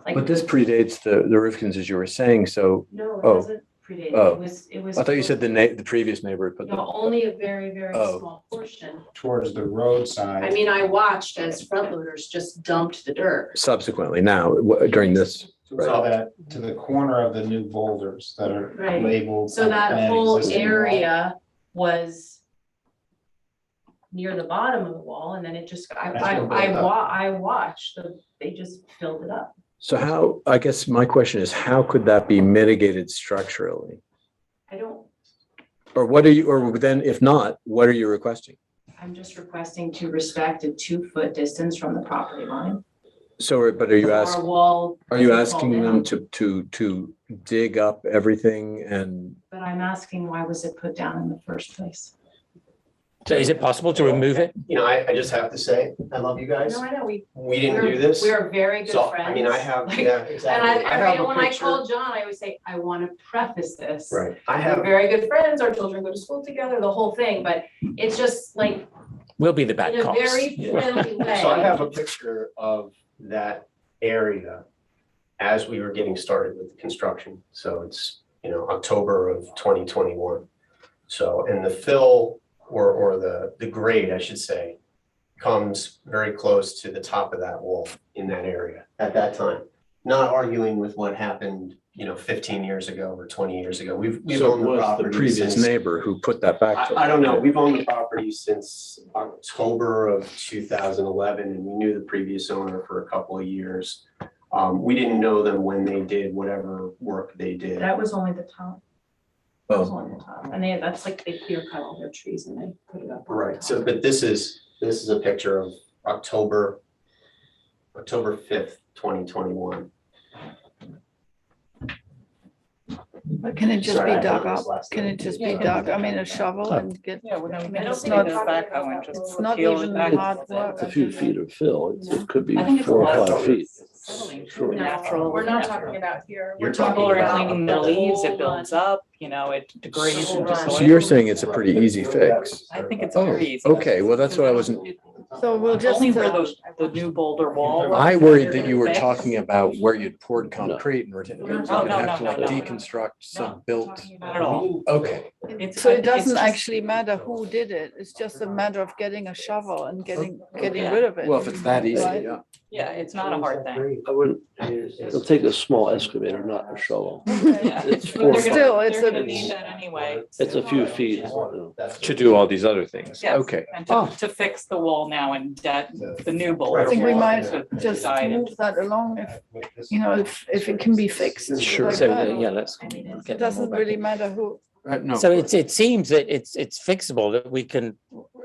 Like, But this predates the Rifkins, as you were saying, so, no, it oh, doesn't predate. oh. It was. I thought you said the previous neighbor put No, the, only a very, very Oh. small portion. Towards the roadside. I mean, I watched as front loaders just dumped the dirt. subsequently now, during this, So right. that to the corner of the new boulders that are Right. labeled. So that whole existing wall. area was near the bottom of the wall, and then it just, That's been built up. I watched, they just filled it up. So how, I guess my question is, how could that be mitigated structurally? I don't, Or what are you, or then if not, what are you requesting? I'm just requesting to respect a 2-foot distance from the property line. So, but are you Our asking, wall. are you doesn't fall asking them down, to dig up everything and, But I'm asking, why was it put down in the first place? So is it possible to remove it? I just have to say, I love you guys. No, I know, We didn't do this. We're very good So, friends. I mean, I have, Like, yeah, And exactly. I have a when I picture. call John, I always say, I want to preface this. Right. I We're have, very good friends, our children go to school together, the whole thing, but it's just like, We'll be the bad in a cops. very friendly way. so I have a picture of that area as we were getting started with the construction. So it's, October of 2021. So, and the fill or the grade, I should say, comes very close to the top of that wall in that area at that time. Not arguing with what happened, 15 years ago or 20 years ago. We've so owned the was the property previous since- neighbor who put that back? I don't know. We've owned the property since October of 2011, and we knew the previous owner for a couple of years. We didn't know them when they did whatever work they did. That was only the top. That was Oh, only the top, and that's like, they clear cut all their trees and they put it up. on the Right. top. So, but this is a picture of October 5th, 2021. But can it just Sorry, be I dug thought it up? was last Can night. it just be dug? I mean, a shovel and get, Yeah, well, no, we I mean, can it's just take not, this backhoe and just it's not peel it even back. hard work. It's a few feet of fill. It could be I think it's 4 or a lot 5 of feet. Sure. Natural. We're not talking about here. You're We're talking People are about cleaning the the leaves, whole it builds run. up, you know, it degrades into So soil. So you're saying it's a pretty easy fix? I think it's Oh, very easy. okay, well, that's what I wasn't, So we'll just, Only for the new boulder wall. I worried that you were talking about where you'd poured concrete and you'd Oh, no, have to no, like no, no. deconstruct some built. Not at all. Okay, It's- so it it's doesn't just- actually matter who did it. It's just a matter of getting a shovel and getting Yeah. rid of it. well, if it's that easy, Right. yeah. Yeah, it's not a hard thing. I wouldn't, it'll take a small excavator, not a shovel. Yeah. It's But they're 4 or gonna- 5. Still, it's they're a- gonna need that anyway. It's a few feet. You know. To do all these other things, Yes, okay. and Oh. to fix the wall now and that, the new boulder. I think we wall might to just decide it. move that along if, you know, if it can be fixed. Sure. like So, that. yeah, let's It get them all doesn't back really in. matter who. No. So it seems that it's fixable, that we can,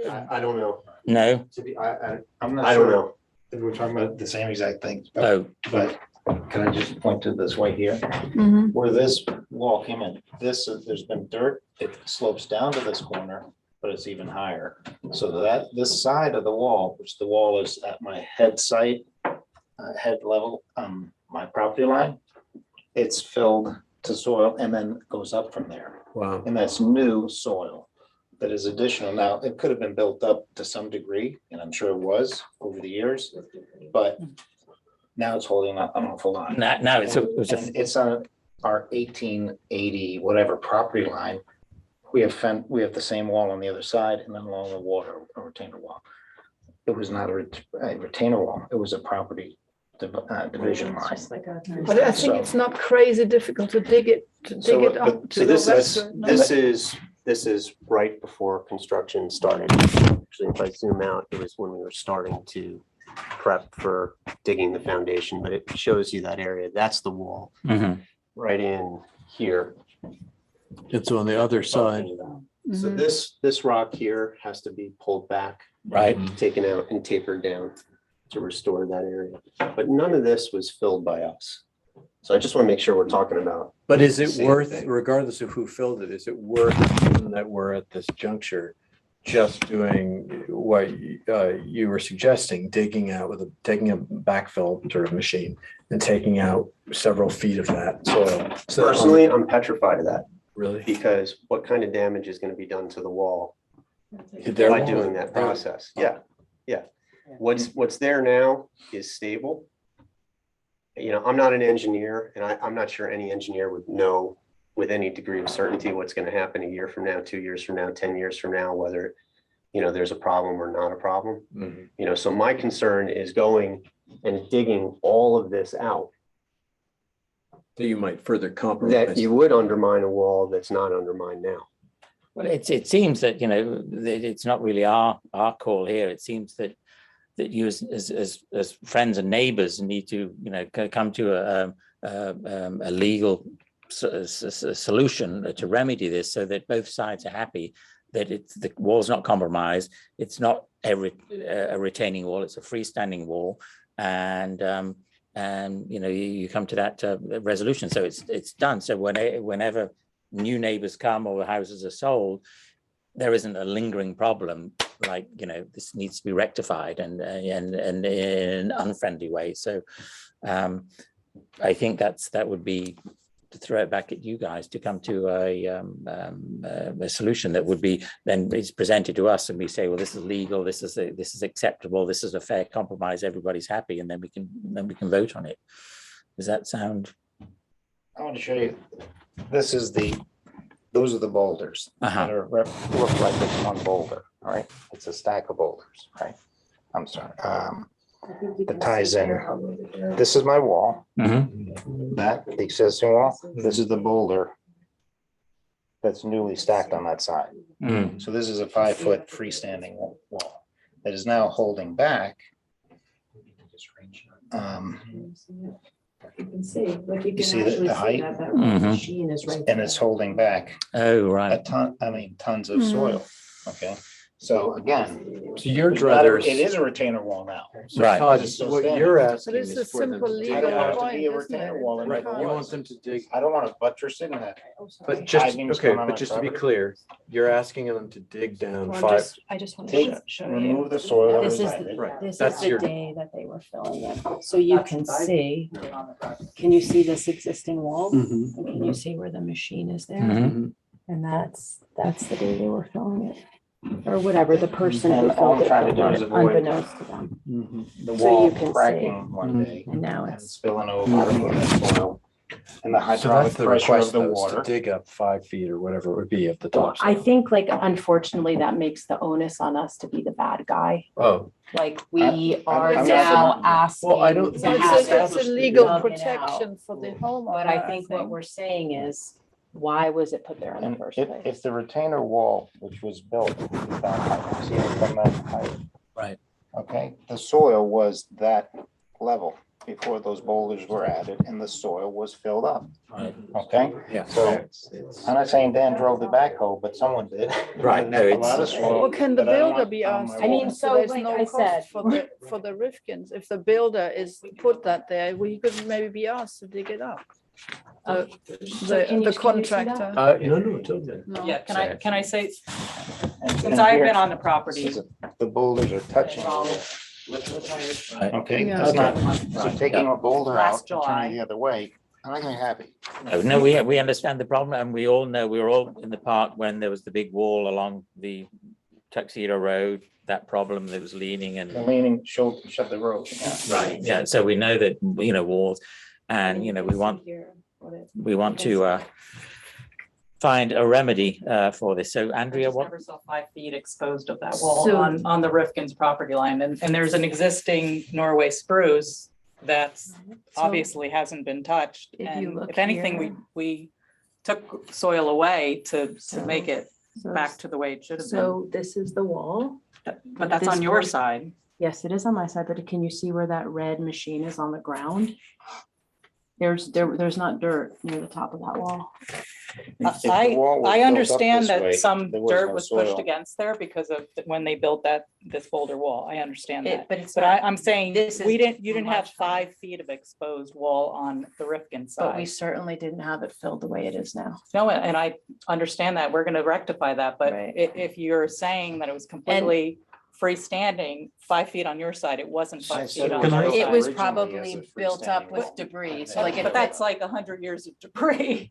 I don't know. no, To be, I'm I not don't sure know. if we're talking about the same exact thing, oh, but can I just point to this way here? Mhm. Where this wall came in, there's been dirt, it slopes down to this corner, but it's even higher. So that, this side of the wall, which the wall is at my head site, head level, my property line, it's filled to soil and then goes up from there. Wow. And that's new soil that is additional. Now, it could have been built up to some degree, and I'm sure it was over the years, but now it's holding up an awful lot. now it's And it's on our 1880 whatever property line. We have the same wall on the other side and then along the water, a retainer wall. It was not a retainer wall, it was a property division It's line. just like a. But I think it's not crazy difficult to dig it up. So to this go is, back to it. this is right before construction started. Actually, if I zoom out, it was when we were starting to prep for digging the foundation, but it shows you that area. That's the wall mhm. right in here. It's on the other side. So Mhm. this rock here has to be pulled back, Right. taken out and tapered down to restore that area. But none of this was filled by us. So I just want to make sure we're talking about. But is it Same worth, thing. regardless of who filled it, is it worth, given that we're at this juncture, just doing what you were suggesting, digging out taking a backfill sort of machine and taking out several feet of that soil? So- Personally, I'm petrified of that Really? because what kind of damage is going to be done to the wall Their by wall? doing that process? Yeah, yeah. What's there now is stable. You know, I'm not an engineer and I'm not sure any engineer would know with any degree of certainty what's going to happen a year from now, 2 years from now, 10 years from now, whether, you know, there's a problem or not a problem. Mhm. You know, so my concern is going and digging all of this out, That you might further that compromise. you would undermine a wall that's not undermined now. Well, it seems that, you know, that it's not really our call here. It seems that you as friends and neighbors need to, you know, come to a legal solution to remedy this so that both sides are happy, that the wall's not compromised. It's not a retaining wall, it's a freestanding wall. And you know, you come to that resolution. So it's done. So whenever new neighbors come or houses are sold, there isn't a lingering problem like, you know, this needs to be rectified and in an unfriendly way. So I think that would be to throw it back at you guys to come to a solution that would be then is presented to us and we say, well, this is legal, this is acceptable, this is a fair compromise, everybody's happy, and then we can vote on it. Does that sound? I want to show you, those are the boulders that are look like it's one boulder, all right? It's a stack of boulders, right? I'm sorry. That ties in. This is my wall. That, the existing wall, this is the boulder that's newly stacked on that side. So this is a 5-foot freestanding wall that is now holding back. You can see, like you You can see actually the see height? that Mhm. machine is right And it's holding back Oh, right. tons of soil, okay? So again, So you're it's not a- rather. it is a retainer wall now. So Right. Todd, It's still what standing. you're But asking it's a is for them simple to legal I don't want it to point, be a isn't retainer it? wall in Right, the you want house. them to dig, I don't want to buttress into that. but just, Hiding okay, going on but my just to be property. clear, you're asking them to dig down Well, 5. I just want Take, to show you. remove the soil that This was is, added. Right, this is that's the your- day that they were filling it. So you can see, can you see this existing wall? Mhm. And can you see where the machine is there? Mhm. And that's the day they were filling it. Or whatever, the person who And all filled I'm it trying to do filed is it avoid unbeknownst to them. the So wall you can see. cracking one day And now and it's, spilling over the soil. And the So hydraulic that's the pressure request, of the though, is to water. dig up 5 feet or whatever it would be at the well, top. I think like unfortunately that makes the onus on us to be the bad guy. Oh, Like we are I'm not now denying- asking. Well, I don't to think have It's it a legal dug it out. protection for the homeowner. But I think what we're saying is, why was it put there in the And first if, place? if the retainer wall, which was built, is that height, see it from that height? Right. Okay, the soil was that level before those boulders were added and the soil was filled up, Right. okay? yeah. So I'm not saying Dan drove the backhoe, but someone did. Right, no, A lot of it's- soil Well, can the that I don't builder want be on asked? my I mean, wall. so there's like no I cost said- for the Rifkins, if the builder is put that there, well, he could maybe be asked to dig it up. So The can you see contractor. No, totally. No. Yeah, can I say, And since I've here, been on the property, this is- the boulders are touching. Right. Okay, Yeah. that's not, so taking a boulder Last out, and July. turning the other way, I'm not gonna be happy. No, we understand the problem, and we all know, we were all in the park when there was the big wall along the Tuxedo Road, that problem that was leaning The and. leaning, shut the road. Yeah. Right, yeah, so we know that, walls, and, we want to find a remedy for this. So I Andrea, just what? never saw 5 feet exposed of that wall So- on the Rifkin's property line. And there's an existing Norway spruce that's obviously hasn't been touched. If you And look if anything, here- we took soil away to make it So- back to the way it should have been. So this is the wall. But that's on this your part- side. Yes, it is on my side, but can you see where that red machine is on the ground? There's not dirt near the top of that wall. If the wall was I built up understand this that way, some there was dirt no was pushed soil. against there because of when they built this boulder wall. I understand that. But it's But not, I'm saying, this you is didn't have much higher. 5 feet of exposed wall on the Rifkin but we side. certainly didn't have it filled the way it is now. No, and I understand that. We're gonna rectify that, but Right. if you're saying that it was completely freestanding, 5 feet on your side, it wasn't I 5 said feet it on was your built side. It was originally as probably a built up freestanding with wall. debris, so But like. But that's like 100 years of debris,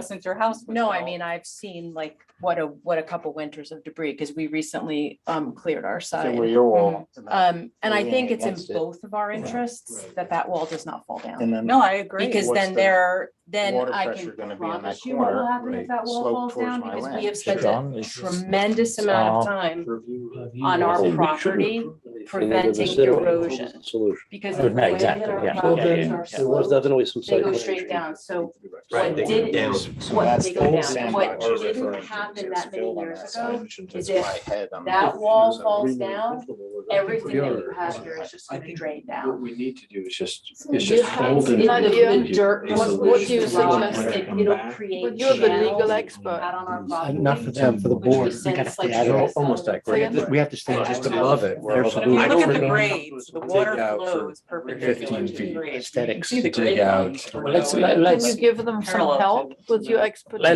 since your house was No, I built. mean, I've seen like what a couple winters of debris, because we recently cleared our So side. where your wall. And I leaning think it's in against it. both of our interests that wall does not fall down. And then No, I agree. Because What's then the then water I pressure can gonna be on that promise you what will corner, happen if that wall slope falls towards down, my because we land. have spent John, a is this- tremendous amount of time on our property preventing erosion. Solution. because Good, of the no, way that exactly, our yeah. properties are There was sloped. definitely some. They go site straight down, so Right, what they go did, down. So what that's they the go old down, sandbox what we're didn't referring to. happen It's that many filled on years that ago side, which is is why if I had on that the- wall so- falls down, everything that you have here is just gonna drain What down. we need to do is just You have hold an it. idea. The dirt, What do you rocks, suggest? it'll create But you're the legal channels expert. out on our property. Not for them, for the which we board. sense like They're stress almost on that the- great. We have to stay just above it. But if you I look don't at the think grades, the water dig out for flows perpendicular 15 to the feet. grade. Aesthetics, See the dig grade out. lines Well, let's- going let- Can let's- you give them some Parallel to- help with your expertise?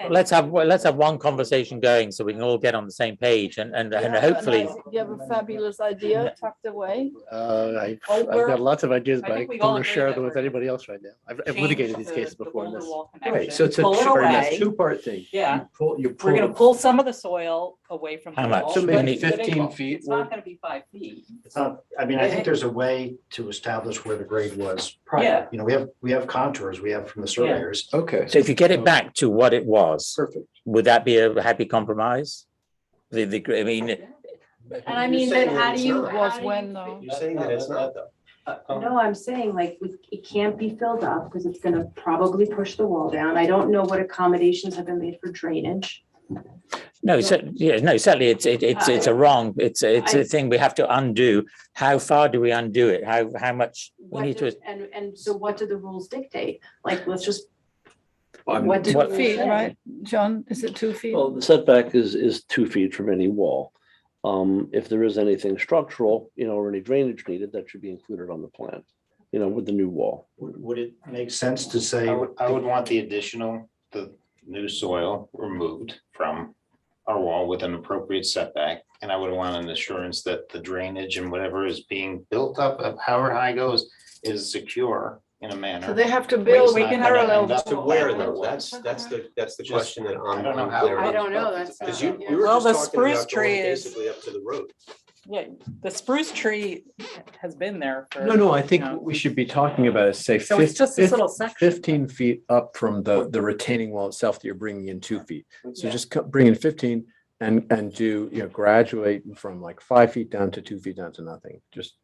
Let's have one conversation going so we can all get on the same page and hopefully. You have a fabulous idea tucked away. I've got lots of ideas, I but I think we don't all want to agree share that them with we're anybody else right now. I've change litigated these the- cases the before in boulder this. wall Right, connection, so it's a pull it away. two-part thing. Yeah. You We're gonna pull some of the soil away from the How much? wall. So maybe but it 15 won't- feet It's not or- gonna be 5 feet. It's not, I mean, I think there's a way to establish where the grade was Yeah. prior. You know, we have contours, we have from the surveyors. Okay. So if you get it back to what it was, Perfect. would that be a happy compromise? I mean, And I mean, but how do you? Was how do you when though? You're saying that it's not though. No, I'm saying like, it can't be filled up because it's gonna probably push the wall down. I don't know what accommodations have been made for drainage. no, certainly it's a wrong, it's a thing we have to undo. How far do we undo it? How much we What need do- to, And so what do the rules dictate? Like, let's just What, 2 What- feet, right? John, is it 2 feet? Well, the setback is 2 feet from any wall. If there is anything structural, or any drainage needed, that should be included on the plan, with the new wall. Would it make sense to say? I would want the new soil removed from our wall with an appropriate setback. And I would want an assurance that the drainage and whatever is being built up, of however high it goes, is secure in a manner. So they have to where build it's not gonna parallel. end up To where like though? this. That's the Just- question that I'm. I don't know how- unclear I about. don't know, that's Because not- we were Well, just the talking spruce about going tree is- basically up to the road. Yeah, the spruce tree has been there for. No, I think you know, what we should be talking about is say So it's just this little section. 15 feet up from the retaining wall itself that you're bringing in 2 feet. So just bring in 15 and do, graduate from like 5 feet down to 2 feet down to nothing. Just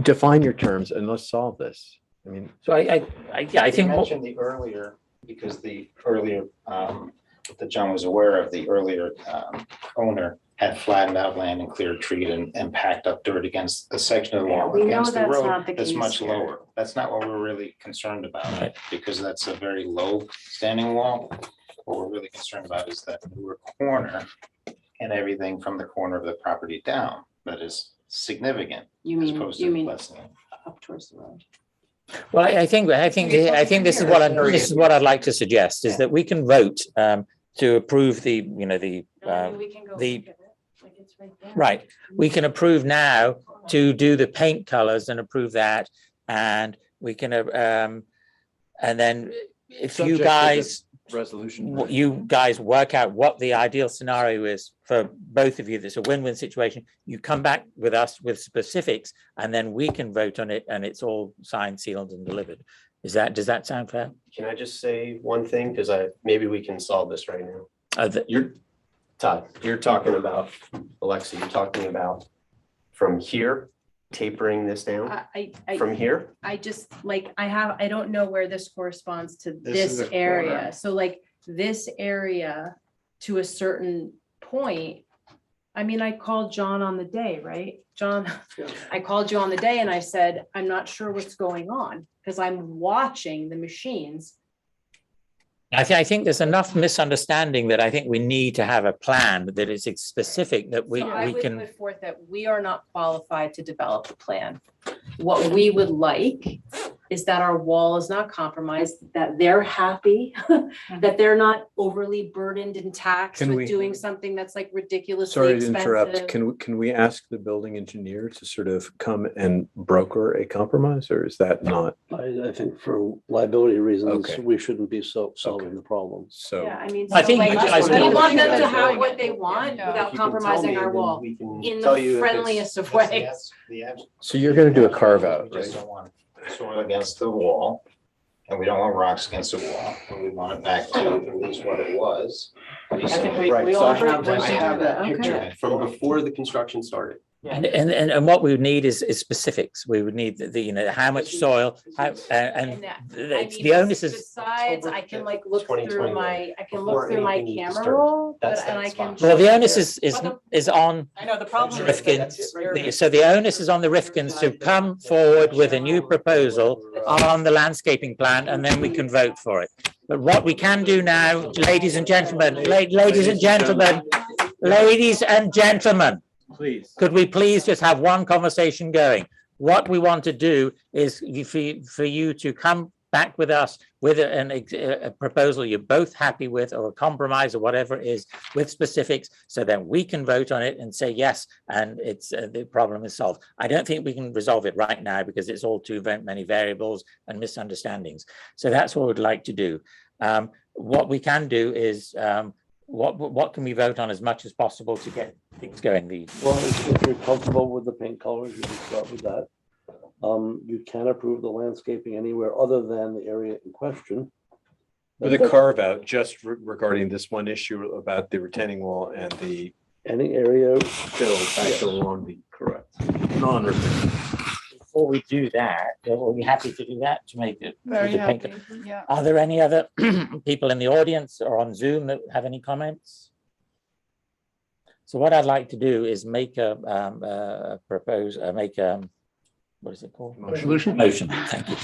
define your terms and let's solve this. I mean, So I You think, mentioned the earlier, because the earlier, that John was aware of, the earlier owner had flattened out land and cleared tree and packed up dirt against a section of the Yeah, wall we know against the that's road not the that's case much here. lower. That's not what we're really concerned about, Right. because that's a very low standing wall. What we're really concerned about is that newer corner and everything from the corner of the property down that is significant. You as mean, opposed you to mean less than. up towards the road? well, I think this is this is what I'd like to suggest is that we can vote to approve the, right. We can approve now to do the paint colors and approve that. And we can, and then if you Subject to the guys, resolution. you guys work out what the ideal scenario is for both of you, there's a win-win situation. You come back with us with specifics and then we can vote on it and it's all signed, sealed and delivered. Does that sound fair? Can I just say one thing? Because maybe we can solve this right now. Todd, you're talking about, Alexa, you're talking about from here, tapering this down from here? I just like, I don't know where this corresponds to This is this a area. corner. So like this area to a certain point. I mean, I called John on the day, right? John, I called you on the day and I said, I'm not sure what's going on because I'm watching the machines. I think there's enough misunderstanding that I think we need to have a plan that is specific that we So I would can. put forth that we are not qualified to develop a plan. What we would like is that our wall is not compromised, that they're happy, that they're not overly burdened and taxed Can we- with doing something that's like ridiculously Sorry to interrupt. expensive. Can we ask the building engineer to sort of come and broker a compromise or is that not? I think for liability reasons, Okay. we shouldn't be solving the problem. So. Yeah, I mean. I so think like, you guys we can- want them to have what they want Yeah. without If you can compromising tell me, our then wall we can in tell the you if it's- friendliest of That's ways. the absolute- So you're going to do a carve out, We just right? don't want soil against the wall, and we don't want rocks against the wall, and we want it back to at least what it was. I think we Right, so all I agree. have that Okay. picture from before the construction started. And what we would need is specifics. We would need the how much soil, how, and that- it's I the mean, onus is. Besides, I can like look through 2021, my, I can before look through my anything is camera disturbed. roll, but, That's and I that can. spot. Well, the show onus you. is on I know the problem. is that Rifkin's. it's very- So the onus is on the Rifkins to come forward with a new proposal on the landscaping plan and then we can vote for it. But what we can do now, ladies and gentlemen, ladies and gentlemen, ladies and gentlemen, Please. could we please just have one conversation going? What we want to do is for you to come back with us with a proposal you're both happy with or a compromise or whatever it is with specifics so that we can vote on it and say yes and it's the problem is solved. I don't think we can resolve it right now because it's all too many variables and misunderstandings. So that's what we'd like to do. What we can do is what can we vote on as much as possible to get things going? Well, if you're comfortable with the paint colors, you can start with that. You can approve the landscaping anywhere other than the area in question. With a carve out just regarding this one issue about the retaining wall and the Any area, fill back along the correct non-retaining. Before we do that, we'll be happy to do that to make it. Very the paint- happy, yeah. Are there any other people in the audience or on Zoom that have any comments? So what I'd like to do is make what is it called? Resolution? Motion, thank you.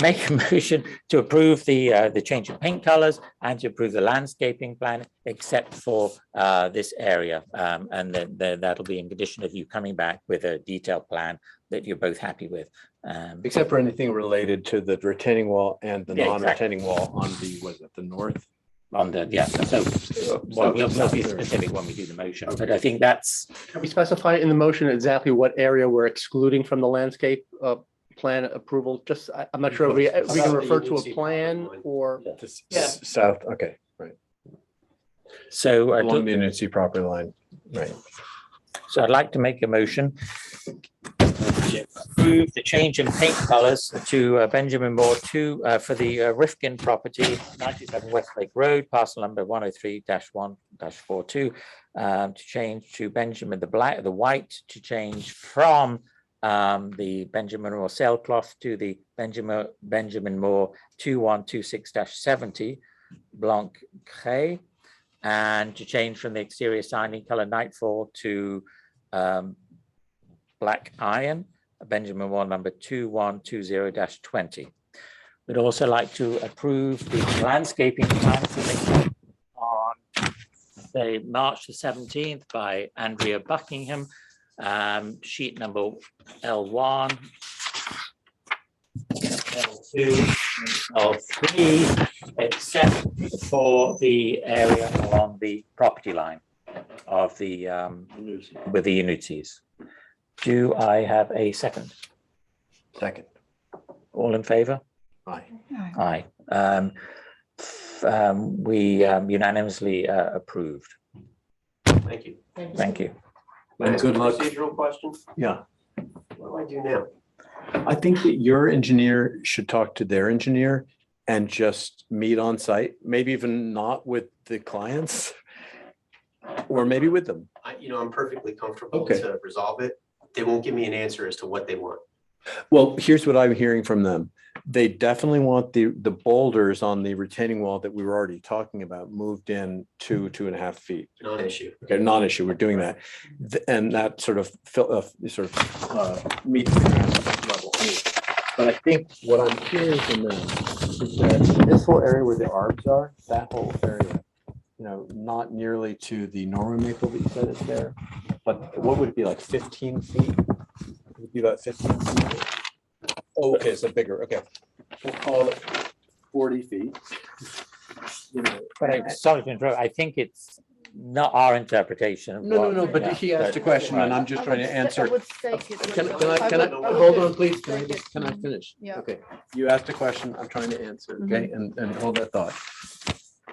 Make a motion to approve the change of paint colors and to approve the landscaping plan, except for this area. And then that'll be in condition of you coming back with a detailed plan that you're both happy with. Except for anything related to the retaining wall and the Yeah, exactly. non-retaining wall on the, was it the north? On the, yeah, so we'll be specific when we do the motion, but I think that's, Can we specify in the motion exactly what area we're excluding from the landscape plan approval? Just, I'm not sure if we can refer to a plan or. South, okay, right. so. Along the Nuncy property line, right. So I'd like to make a motion to approve the change in paint colors to Benjamin Moore for the Rifkin property, 97 Westlake Road, parcel number 103-1-42, to change to Benjamin, the white, to change from the Benjamin Moore sailcloth to the Benjamin Moore 2126-70 Blanc Cray, and to change from the exterior signing color Nightfall to Black Iron, Benjamin Moore number 2120-20. We'd also like to approve the landscaping plan submitted on, say, March the 17th by Andrea Buckingham, sheet number L1, L2, L3, except for the area along the property line of the with the Unutis. Do I have a second? Second. All in favor? Aye. Aye. We unanimously approved. Thank you. Thank you. And good luck. Procedural question. Yeah. What do I do now? I think that your engineer should talk to their engineer and just meet on site, maybe even not with the clients, or maybe with them. I'm perfectly comfortable Okay. to resolve it. They won't give me an answer as to what they want. Well, here's what I'm hearing from them. They definitely want the boulders on the retaining wall that we were already talking about moved in 2.5 feet. Non-issue. Okay, non-issue, we're doing that. And that sort of meets the ground level. But I think what I'm hearing from them is that this whole area where the arbs are, that whole area, not nearly to the Norway maple that you said is there, but what would it be, like 15 feet? It would be about 15 feet. Oh, okay, so bigger, okay. We'll call it 40 feet. But sorry to interrupt, I think it's not our interpretation of No, what- but yeah, he asked a question and I'm just trying to answer. I would stake it. Can with- I, would- hold on, would please? stake it. Can I finish? Yeah. Okay, you asked a question, I'm trying to answer, okay, and hold that thought.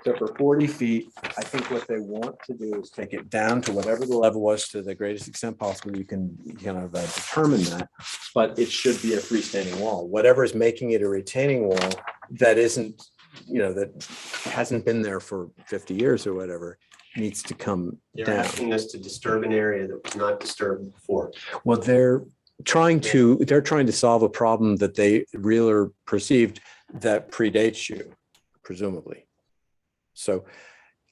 So for 40 feet, I think what they want to do is take it down to whatever the level was to the greatest extent possible. You can kind of determine that, but it should be a freestanding wall. Whatever is making it a retaining wall that isn't, that hasn't been there for 50 years or whatever, needs to come They're down. asking us to disturb an area that was not disturbed before. Well, they're trying to solve a problem that they really perceived that predates you, presumably. So,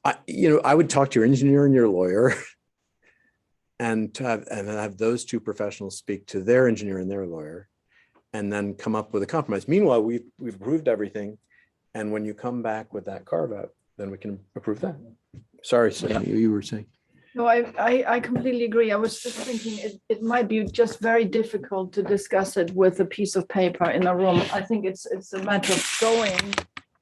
I would talk to your engineer and your lawyer and have those two professionals speak to their engineer and their lawyer and then come up with a compromise. Meanwhile, we've approved everything. And when you come back with that carve out, then we can approve that. Sorry, Stephanie, you were saying. No, I completely agree. I was just thinking it might be just very difficult to discuss it with a piece of paper in a room. I think it's a matter of going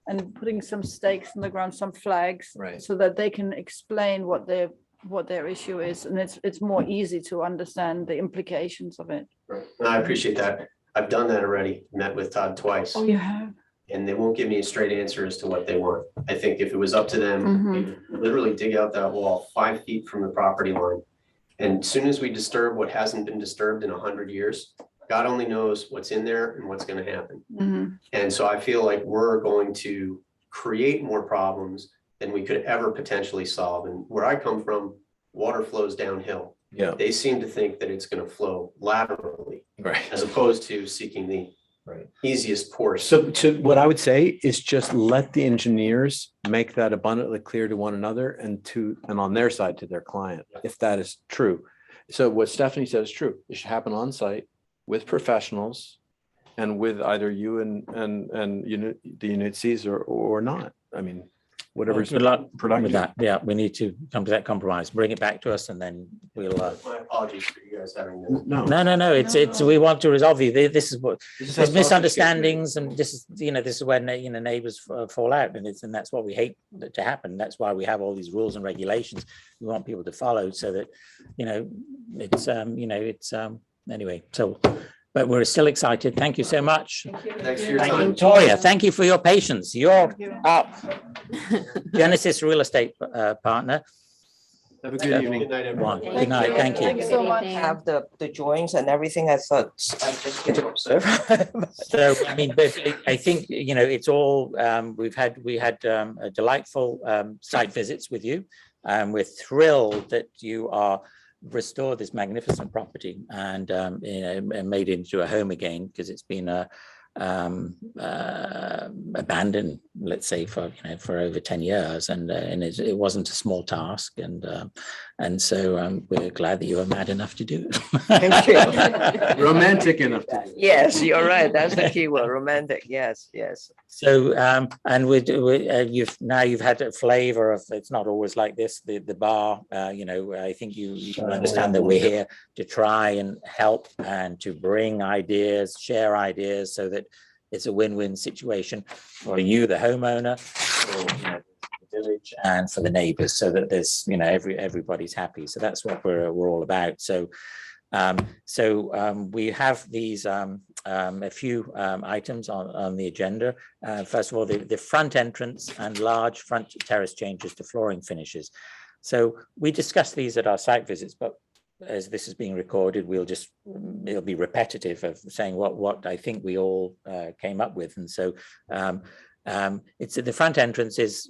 and putting some stakes in the ground, some flags, Right. so that they can explain what their issue is, and it's more easy to understand the implications of it. Right. And I appreciate that. I've done that already, met with Todd twice. Oh, you have? And they won't give me a straight answer as to what they want. I think if it was up to them, Mhm. they would literally dig out that wall 5 feet from the property line. And as soon as we disturb what hasn't been disturbed in 100 years, God only knows what's in there and what's going to happen. Mhm. And so I feel like we're going to create more problems than we could ever potentially solve. And where I come from, water flows downhill. Yeah. They seem to think that it's going to flow laterally, Right. as opposed to seeking the easiest course. So what I would say is just let the engineers make that abundantly clear to one another and on their side to their client, if that is true. So what Stephanie says is true. It should happen on site with professionals and with either you and the unit Cs or not. I mean, whatever's Good luck with productive. that. Yeah, we need to come to that compromise. Bring it back to us, and then we'll. My apologies for you guys having this. No. It's we want to resolve you. This is what This is how there's sausage gets misunderstandings, and this is this is when neighbors fall out, and that's what we hate to happen. That's why we have all these rules and regulations. We want people to follow, so that it's anyway. So. But we're still excited. Thank you so much. Thanks for your Thank you, time. Victoria. Thank you for your patience. You're up. Genesis Real Estate Partner. Have a good evening. Good night, everyone. Good night. Thank you. Thanks so much. Have the drawings and everything. I thought I just get to observe. So, I mean, but I think, it's all, we had a delightful site visits with you. We're thrilled that you are restored this magnificent property and made it into a home again, because it's been abandoned, let's say, for over 10 years, and it wasn't a small task, and so we're glad that you were mad enough to do it. Thank you. Romantic enough to do. Yes, you're right. That's the key word, romantic. Yes. So and you've had a flavor of, it's not always like this, the bar, I think you understand that we're here to try and help and to bring ideas, share ideas, so that it's a win-win situation for you, the homeowner, for the village, and for the neighbors, so that there's everybody's happy. So that's what we're all about. So we have these a few items on the agenda. First of all, the front entrance and large front terrace changes to flooring finishes. So we discussed these at our site visits, but as this is being recorded, it'll be repetitive of saying what I think we all came up with. And so it's the front entrance is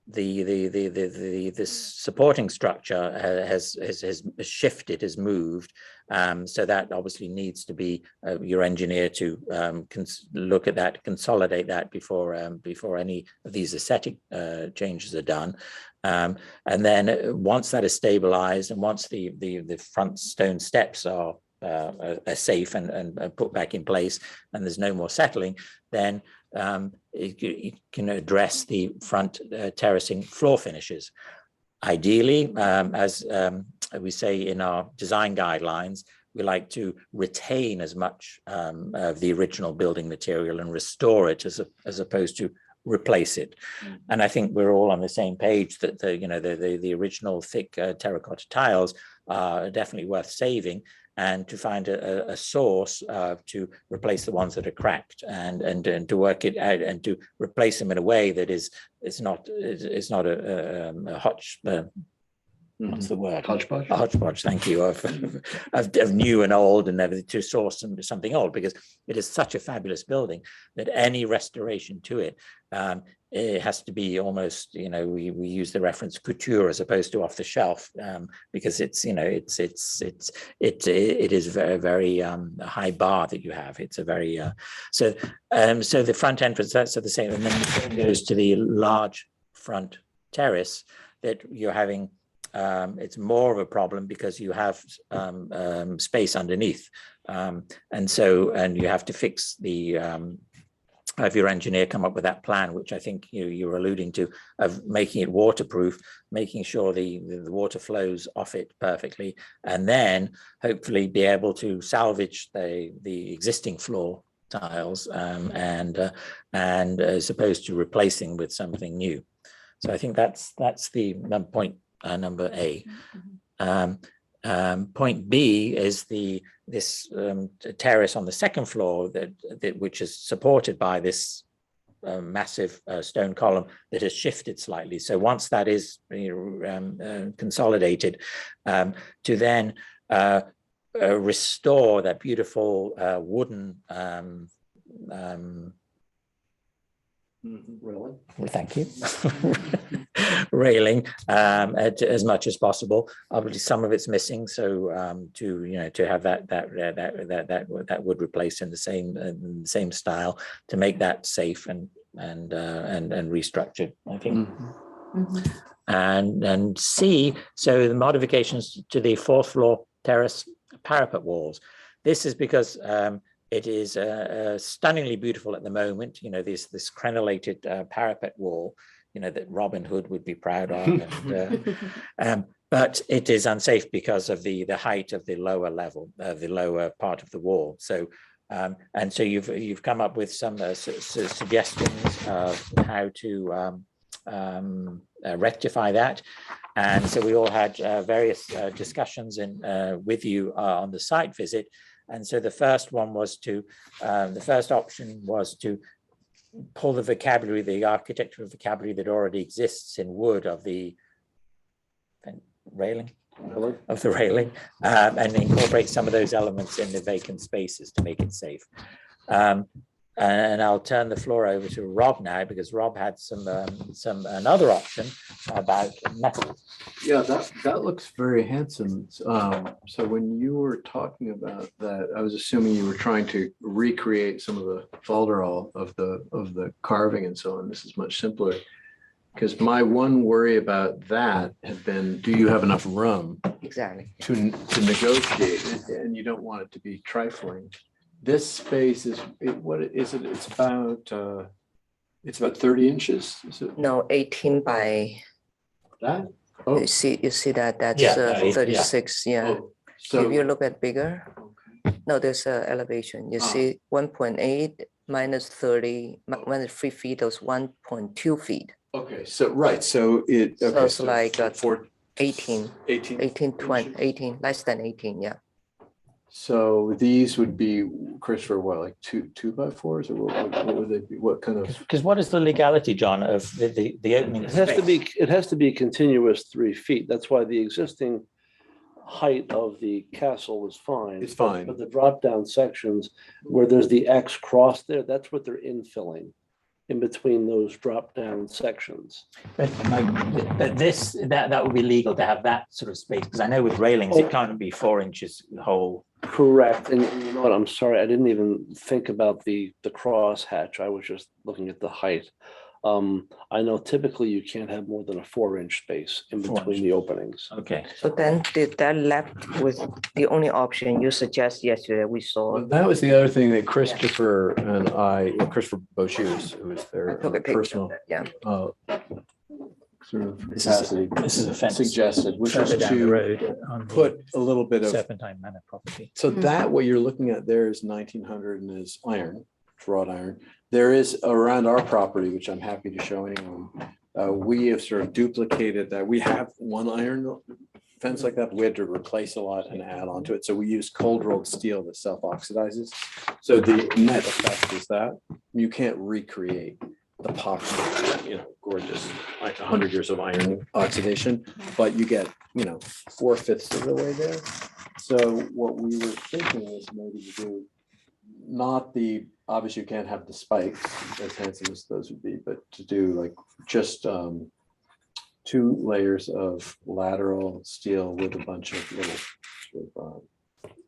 the supporting structure has shifted, has moved, so that obviously needs to be your engineer to look at that, consolidate that before any of these aesthetic changes are done. And then once that is stabilized, and once the front stone steps are safe and put back in place, and there's no more settling, then you can address the front terracing floor finishes. Ideally, as we say in our design guidelines, we like to retain as much of the original building material and restore it as opposed to replace it. And I think we're all on the same page that the original thick terracotta tiles are definitely worth saving, and to find a source to replace the ones that are cracked, and to work it out and to replace them in a way that is not a hodge. What's the word? Hodgepodge. A hodgepodge. Thank you. Of new and old, and everything, to source something old, because it is such a fabulous building that any restoration to it, it has to be almost, we use the reference couture as opposed to off the shelf, because it's it is very, very high bar that you have. It's a very so the front entrance, that's the same, and then the same goes to the large front terrace that you're having. It's more of a problem because you have space underneath, and you have to fix the have your engineer come up with that plan, which I think you're alluding to, of making it waterproof, making sure the water flows off it perfectly, and then hopefully be able to salvage the existing floor tiles and as opposed to replacing with something new. So I think that's the point. Number A. Point B is this terrace on the second floor that which is supported by this massive stone column that has shifted slightly. So once that is consolidated, to then restore that beautiful wooden Really? thank you. Railing as much as possible. Obviously, some of it's missing, so to have that would replace in the same style to make that safe and restructured, I think. And C, so the modifications to the fourth floor terrace parapet walls. This is because it is stunningly beautiful at the moment. You know, this crenellated parapet wall, you know, that Robin Hood would be proud of. And, but it is unsafe because of the height of the lower level, the lower part of the wall. So, and so you've come up with some suggestions of how to rectify that. And so we all had various discussions with you on the site visit. And so the first one was to, the first option was to pull the vocabulary, the architectural vocabulary that already exists in wood of the railing, and incorporate some of those elements in the vacant spaces to make it safe. And I'll turn the floor over to Rob now, because Rob had another option about metal. Yeah, that looks very handsome. So when you were talking about that, I was assuming you were trying to recreate some of the folderol of the carving and so on. This is much simpler. Because my one worry about that had been, do you have enough room Exactly. to negotiate it? And you don't want it to be trifling. This space is, what is it? It's about 30 inches. Is it No, 18 by, that? Oh, you see that, that's Yeah, 36, yeah. oh, so If you look at bigger, no, there's a elevation. You see 1.8 minus 30, minus 3 feet, that's 1.2 feet. okay, so right, so it So okay, it's like 18, 18. 18, 20, 18, less than 18, yeah. So these would be, Christopher, what, like two by fours, or what would they be? What kind of? Because what is the legality, John, of the opening? It has to space? be, it has to be continuous 3 feet. That's why the existing height of the castle was fine. It's fine. But the drop down sections where there's the X cross there, that's what they're infilling in between those drop down sections. But that would be legal to have that sort of space, because I know with railings, it can't be 4 inches whole. Correct. And you know what, I'm sorry, I didn't even think about the cross hatch. I was just looking at the height. I know typically you can't have more than a 4-inch space in 4 between the openings. Okay. So then did that left with the only option you suggest yesterday we saw? Well, that was the other thing that Christopher and Christopher Boshiers, who was their took a picture of personal that, yeah. Sort of This capacity is a fence suggested, which was further down the to road on the put a little bit of, Serpentine Manor property. so that what you're looking at there is 1900 and is iron, it's wrought iron. There is around our property, which I'm happy to show anyone, we have sort of duplicated that. We have one iron fence like that, but we had to replace a lot and add on to it. So we use cold rolled steel that self-oxidizes. So the net effect is that you can't recreate the epoxy, you know, gorgeous, like 100 years of iron oxidation, but you get, you know, 4/5 of the way there. So what we were thinking is maybe to do not the, obviously you can't have the spikes as handsome as those would be, but to do like just 2 layers of lateral steel with a bunch of little sort of,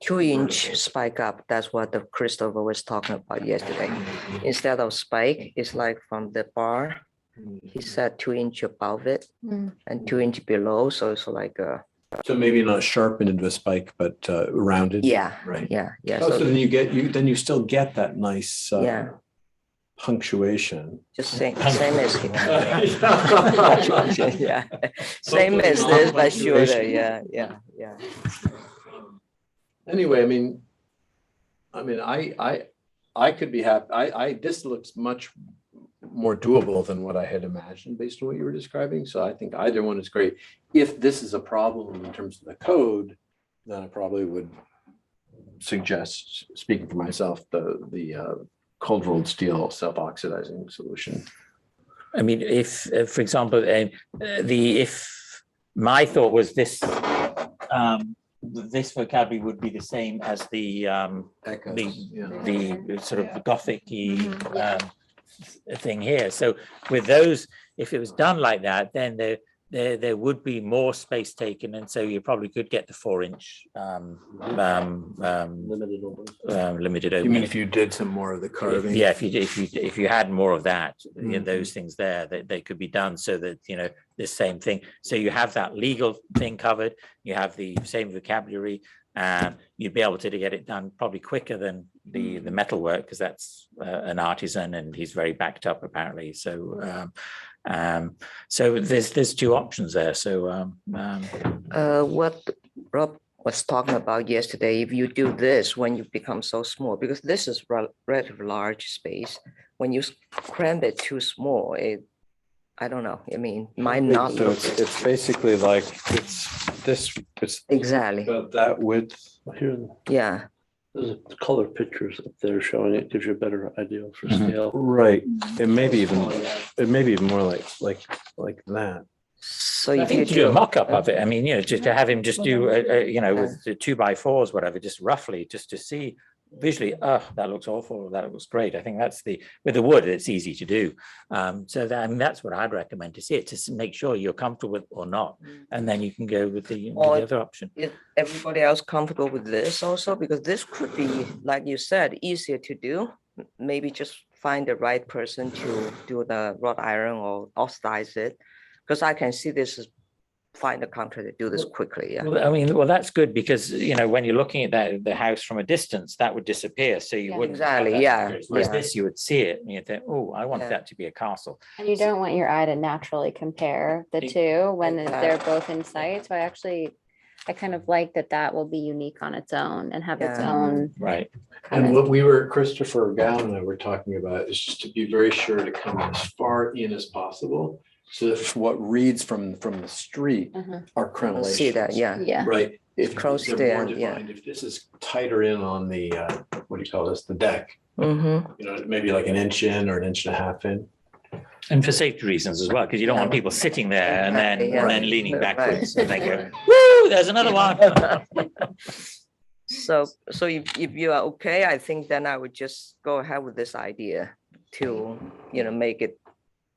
2-inch spike up, that's what the Christopher was talking about yesterday. Instead of spike, it's like from the bar, he said 2 inch above it and 2 inch below, so it's like so maybe not sharpened into a spike, but rounded. yeah, Right. yeah. Oh, so then you still get that nice Yeah. punctuation. Just same as yeah, same as this, but shorter. Yeah. Anyway, I could be happy. This looks much more doable than what I had imagined based on what you were describing. So I think either one is great. If this is a problem in terms of the code, then I probably would suggest, speaking for myself, the cold rolled steel self-oxidizing solution. I mean, if, for example, if my thought was this, this vocabulary would be the same as the sort of Gothic-y thing here. So with those, if it was done like that, then there would be more space taken, and so you probably could get the 4-inch Limited open. limited You mean opening. if you did some more of the carving? Yeah, if you had more of that, you know, Mhm. those things there, that they could be done so that, you know, the same thing. So you have that legal thing covered, you have the same vocabulary, and you'd be able to get it done probably quicker than the metal work, because that's an artisan and he's very backed up apparently. So so there's 2 options there. So What Rob was talking about yesterday, if you do this when you become so small, because this is relatively large space, when you cramp it too small, I don't know, I mean, might not So look. it's basically like, it's Exactly, about that width. Here, yeah. there's the color pictures up there showing it, gives you a better idea for Mhm. scale. Right, it may be even more like that. So I if you think to do a do, mock-up of it, I mean, you know, just to have him just do, you know, with the 2x4s, whatever, just roughly, just to see visually, oh, that looks awful, that looks great. I think that's with the wood, it's easy to do. So that, I mean, that's what I'd recommend to see it, to make sure you're comfortable with or not. And then you can go with the Or- other option. is everybody else comfortable with this also? Because this could be, like you said, easier to do. Maybe just find the right person to do the wrought iron or oxidize it. Because I can see this is, find a contractor to do this quickly, yeah. Well, I mean, well, that's good because, you know, when you're looking at the house from a distance, that would disappear. So you Yeah, wouldn't. have exactly, that yeah, experience. Whereas yeah. this, you would see it and you think, oh, I want Yeah. that to be a castle. And you don't want your eye to naturally compare the Ex- two when they're Exactly. both in sight. So I kind of like that will be unique on its own and have its Yeah. own Right. kind And of. what Christopher Gowan and I were talking about is just to be very sure to come as far in as possible. So that what reads from the street Mhm. are crenellations. See that, yeah. Yeah. Right. If Close they're to more end, yeah. defined, if this is tighter in on the, what do you call this, the deck, Mm-hmm. you know, maybe like an inch in or an inch and a half in. And for safety reasons as well, because you don't want people sitting there and then, Exactly, yeah. leaning Right. backwards and then go, woo, there's another one. So if you are okay, I think then I would just go ahead with this idea to, you know, make it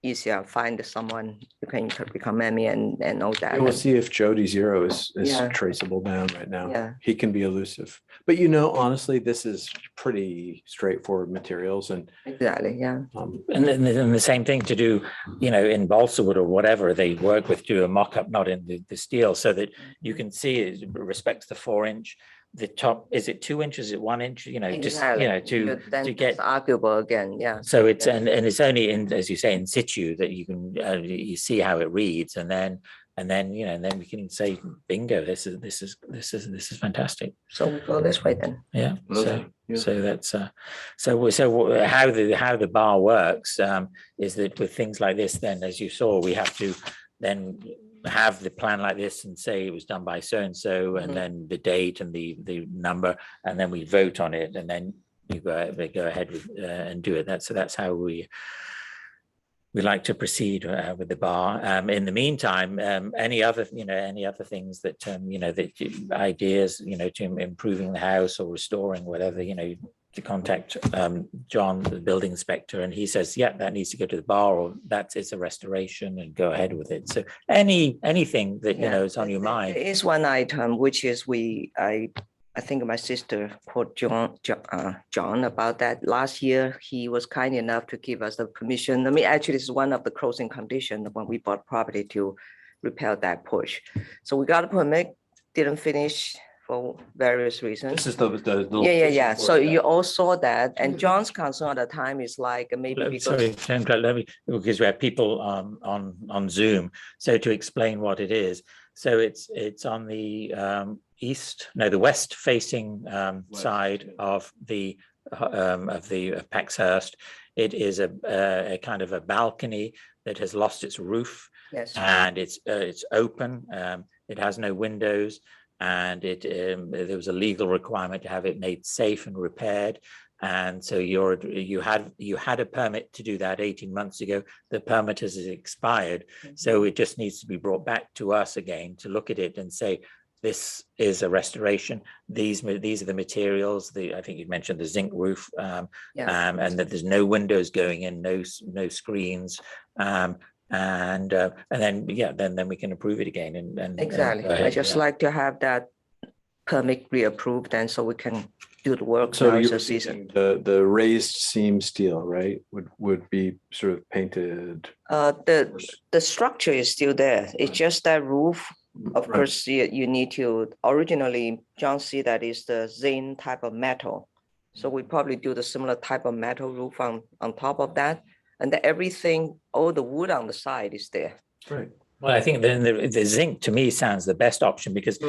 easier, find someone who can become Emmy and all that. And we'll see if Jody Zero is Yeah. traceable down right now. Yeah. He can be elusive. But you know, honestly, this is pretty straightforward materials and Exactly, yeah. And then the same thing to do, you know, in balsa wood or whatever they work with, do a mock-up, not in the steel, so that you can see it respects the 4-inch. The top, is it 2 inches, is it 1 inch, you know, just, Exactly. you know, Then to it's get. arguable again, yeah. So it's, Yeah. and it's only in, as you say, in situ that you can, you see how it reads, and then, you know, and then we can say, bingo, this is fantastic. So we go this way then. Yeah, Okay, yeah. so that's, so how the bar works, is that with things like this, then, as you saw, we have to then have the plan like this and say it was done by so-and-so, Mhm. and then the date and the number, and then we vote on it, and then you go ahead with, and do it. That's how we like to proceed with the bar. In the meantime, any other things that, you know, ideas, you know, to improving the house or restoring whatever, you know, to contact John, the building inspector, and he says, yeah, that needs to go to the bar, or it's a restoration, and go ahead with it. So anything that, you know, is on your mind. There is one item, which is I think my sister called John about that. Last year, he was kind enough to give us the permission. I mean, actually, it's one of the closing conditions when we bought property to repair that porch. So we got a permit, didn't finish for various reasons. This is the little Yeah. fishing So port, you all saw that. And John's concern at the time is like maybe because. Sorry, Sandra, let me, because we have people on Zoom. So to explain what it is, so it's on the the west facing side of Paxhurst. It is a kind of a balcony that has lost its roof, Yes. and it's open. It has no windows, and there was a legal requirement to have it made safe and repaired. And so you had a permit to do that 18 months ago. The permit has expired, so it just needs to be brought back to us again to look at it and say, this is a restoration. These are the materials. I think you mentioned the zinc roof, and that there's no windows going in, no screens. And then, yeah, then we can approve it again and. Exactly. go ahead, I just yeah. like to have that permit reapproved and so we can do the work So now it's you're a season. thinking the raised seam steel, right, would be sort of painted. The structure is still there. It's just that roof. Of Right. course, you need to, originally, John see that is the zinc type of metal. So we probably do the similar type of metal roof on top of that. And then everything, all the wood on the side is there. Right. Well, I think then the zinc to me sounds the best option because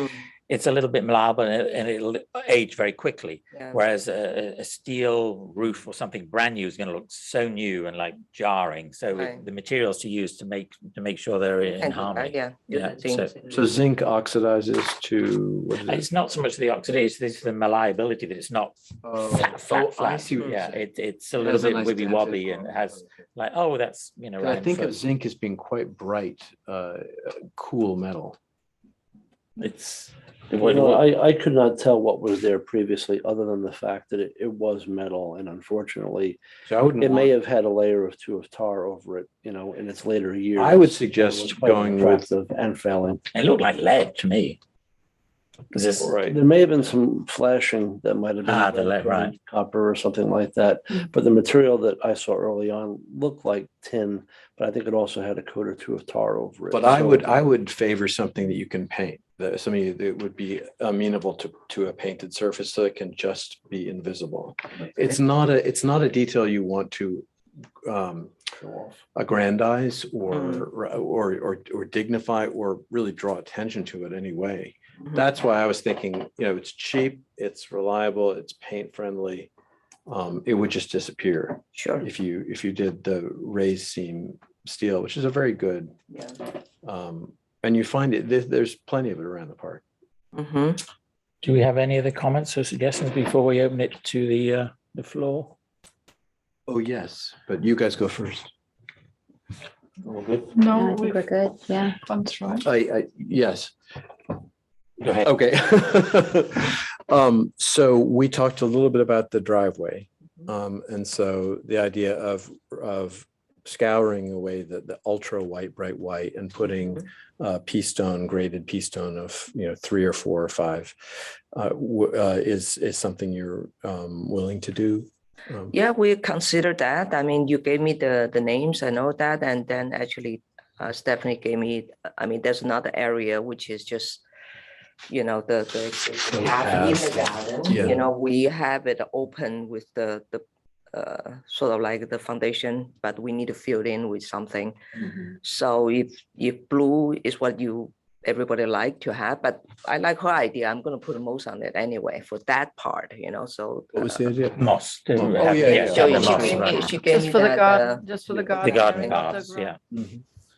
it's a little bit malleable and it'll age very quickly. Yeah. Whereas a steel roof or something brand new is going to look so new and like jarring. So Right. the materials to use to make sure they're in And, harmony. yeah, do the things. So zinc oxidizes to, what is it? It's not so much the oxidation, it's the malleability that it's not flat. I see what you're Yeah, saying. it's a It little has a bit nice wibbly dent wobbly to it. and it has like, oh, that's, you know. I round think foot. of zinc as being quite bright, cool metal. It's. I could not tell what was there previously, other than the fact that it was metal, and unfortunately, So I wouldn't. it may want- have had a layer or two of tar over it, in its later years. I would It suggest was quite going with- attractive and failing. It looked like lead to me. Is this Right. There may have been some flashing that might have been the lead, right. copper or something like that, but the material that I saw early on looked like tin, but I think it also had a coat or two of tar over it. But I So- would favor something that you can paint, something that would be amenable to a painted surface so it can just be invisible. It's not a detail you want to aggrandize or dignify or really draw attention to it anyway. That's why I was thinking, it's cheap, it's reliable, it's paint friendly. It would just disappear. Sure. If you did the raised seam steel, which is a very good, Yeah. and you find there's plenty of it around the park. Mm-hmm. Do we have any other comments or suggestions before we open it to the floor? Oh, yes, but you guys go first. All good? Yeah, No, I think we're good. Yeah. gone through. Yes. Go ahead. Okay. So we talked a little bit about the driveway. And so the idea of scouring away the ultra white, bright white and putting graded pea stone of, 3 or 4 or 5 is something you're willing to do. Yeah, we consider that. I mean, you gave me the names, I know that. And then actually Stephanie gave me, there's another area which is just, the path in the garden. Yeah. We have it open with the sort of like the foundation, but we need to fill it in with something. So if blue is what everybody like to have, but I like her idea. I'm going to put a moss on it anyway for that part, so. What was the idea? Moss. Oh, yeah. So the she moss, gave me- right. she gave Just me for the that, garden, just for the garden. The garden area, not the paths, ground. yeah,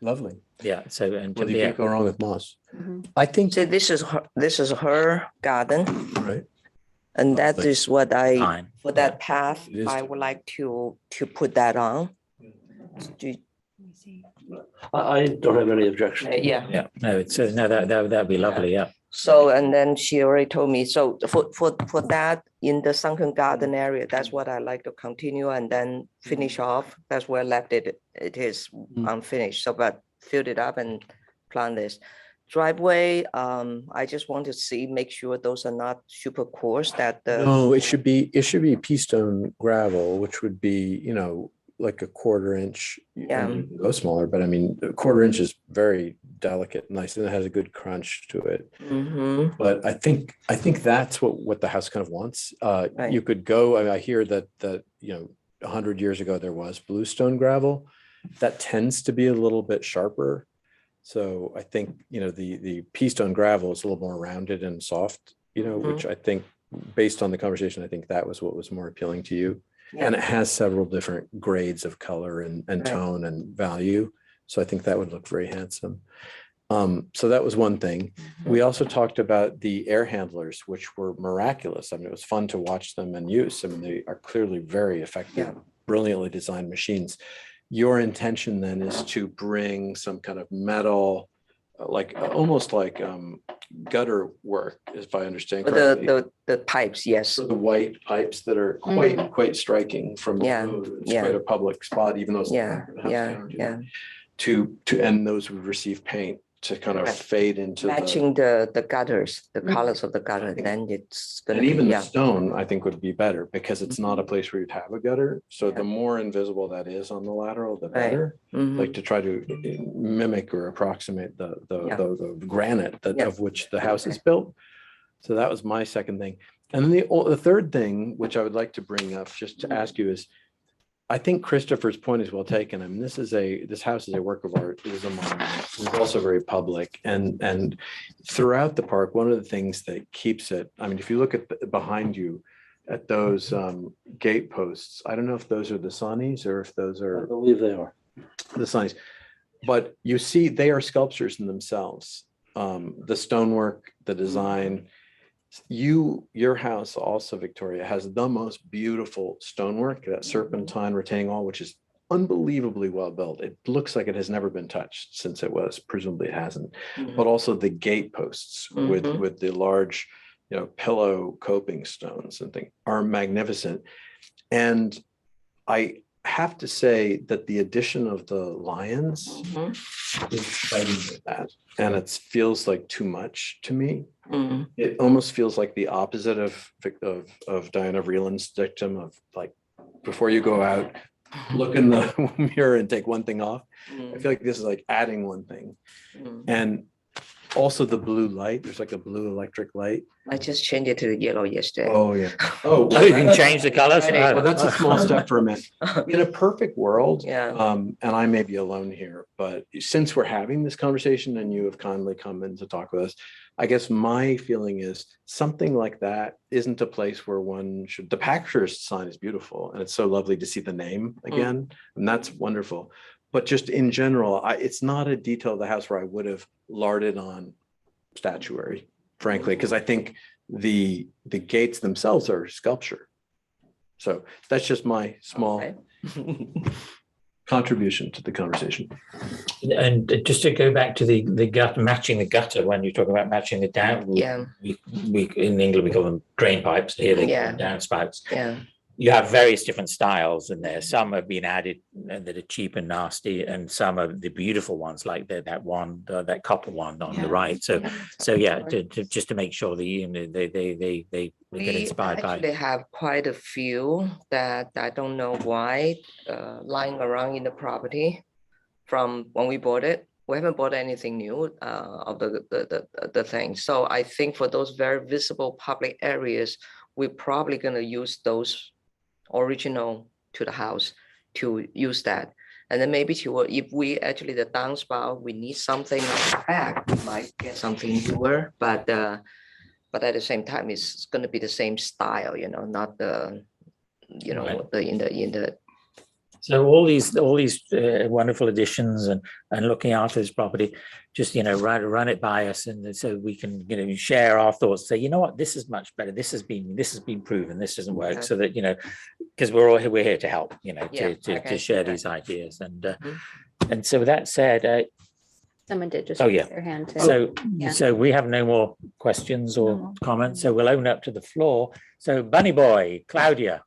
Lovely. yeah. So and What do you yeah, think go wrong with moss? Mhm. I think, So this is her garden, right. and that Lovely. is what fine. for that path, It is I too. would like to put that on. Do- I don't have any objection. Yeah. Yeah, no, it's no that'd be lovely. Yeah. So, and then she already told me, so for that in the sunken garden area, that's what I like to continue and then finish off. That's where I left it. It is unfinished. So, but filled it up and plant this. Driveway, I just want to make sure those are not super coarse that the. No, it should be pea stone gravel, which would be, like a 1/4 inch. Yeah. Go smaller, but I mean, a 1/4 inch is very delicate, nice, and it has a good crunch to it. Mhm. But I think that's what the house kind of wants. Right. You could go, I hear that 100 years ago there was bluestone gravel. That tends to be a little bit sharper. So I think, the pea stone gravel is a little more rounded and soft, which I think based on the conversation, I think that was what was more appealing to you. And it has several different grades of color and Right. tone and value. So I think that would look very handsome. So that was one thing. We also talked about the air handlers, which were miraculous. I mean, it was fun to watch them in use. I mean, they are clearly very effective, brilliantly designed machines. Your intention then is to bring some kind of metal, almost like gutter work, if I understand correctly. The pipes, yes. So the white pipes that are quite striking from the Yeah, road. It's yeah. quite a public spot, even though it's. Yeah, yeah, yeah. and those would receive paint to kind of Right. fade into Matching the gutters, the colors of the gutter, then it's gonna and be, even the yeah. stone, I think would be better because it's not a place where you'd have a gutter. So the more invisible that is on the lateral, the better. Like to try to mimic or approximate the granite that of which the house is built. So that was my second thing. And then the third thing, which I would like to bring up just to ask you is, I think Christopher's point is well taken. I mean, this house is a work of art. It is a monument. It's also very public. And throughout the park, one of the things that keeps it, I mean, if you look at behind you at those gate posts, I don't know if those are the Sonnies or if those are. I believe they are. The Sonnies. But you see, they are sculptures in themselves. The stonework, the design. Your house also, Victoria, has the most beautiful stonework, that serpentine retaining wall, which is unbelievably well built. It looks like it has never been touched since it was, presumably it hasn't. But also the gate posts with the large, pillow coping stones and things are magnificent. And I have to say that the addition of the lions is fighting with that. And it feels like too much to me. It almost feels like the opposite of Diana Vreeland's dictum of like, before you go out, look in the mirror and take one thing off. I feel like this is like adding one thing. And also the blue light, there's like a blue electric light. I just changed it to yellow yesterday. Oh, yeah. Oh, you can change the colors? Well, that's a small step for a minute. In a perfect world, Yeah. and I may be alone here, but since we're having this conversation and you have kindly come in to talk with us, I guess my feeling is something like that isn't a place where one should, the Packers sign is beautiful and it's so lovely to see the name again, and that's wonderful. But just in general, it's not a detail of the house where I would have larded on statuary, frankly, because I think the gates themselves are sculpture. So that's just my small contribution to the conversation. And just to go back to the gutter, matching the gutter, when you talk about matching the down, we in England we call them drain pipes. Here they call them downspouts. Yeah. You have various different styles in there. Some have been added that are cheap and nasty, and some are the beautiful ones, like that one, that copper one on the right. So just to make sure that they get inspired by. They have quite a few that I don't know why lying around in the property from when we bought it. We haven't bought anything new of the thing. So I think for those very visible public areas, we're probably going to use those original to the house to use that. And then maybe if we actually the downspout, we need something back, we might get something newer, but at the same time, it's going to be the same style, not the, in the. So all these wonderful additions and looking after this property, just run it by us, and so we can share our thoughts. Say, you know what, this is much better. This has been proven. This doesn't work. So that because we're here to help. To share these ideas. And so with that said, someone did just raise their hand too. So we have no more questions or comments. So we'll open up to the floor. So Bunny Boy, Claudia.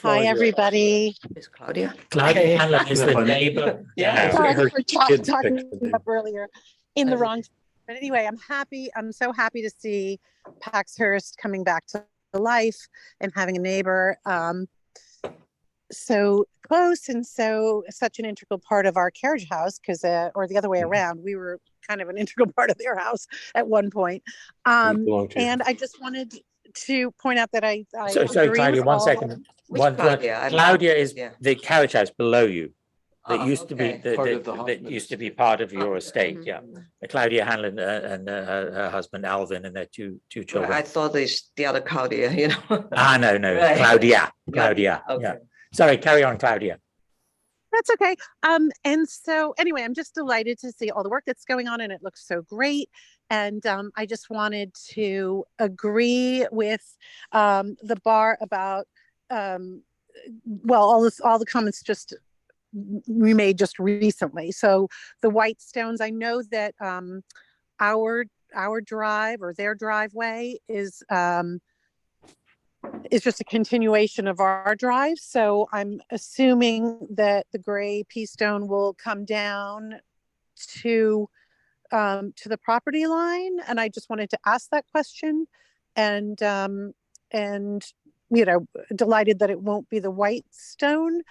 Hi, everybody. Is Claudia? Claudia Hanlon is the neighbor. Sorry for talking up earlier in the wrong. But anyway, I'm so happy to see Paxhurst coming back to life and having a neighbor so close and such an integral part of our carriage house, because or the other way around, we were kind of an integral part of their house at one point. And I just wanted to point out that I sorry, Claudia, one second. Claudia is the carriage house below you. That used to be that used to be part of your estate. Yeah, Claudia Hanlon and her husband Alvin and their two children. I thought it's the other Claudia. No, right. Claudia. Okay. Yeah. Sorry, carry on, Claudia. That's okay. And so anyway, I'm just delighted to see all the work that's going on, and it looks so great. And I just wanted to agree with the bar about all the comments we made just recently. So the white stones, I know that our drive or their driveway is is just a continuation of our drive. So I'm assuming that the gray pea stone will come down to the property line. And I just wanted to ask that question. And you know, delighted that it won't be the white stone.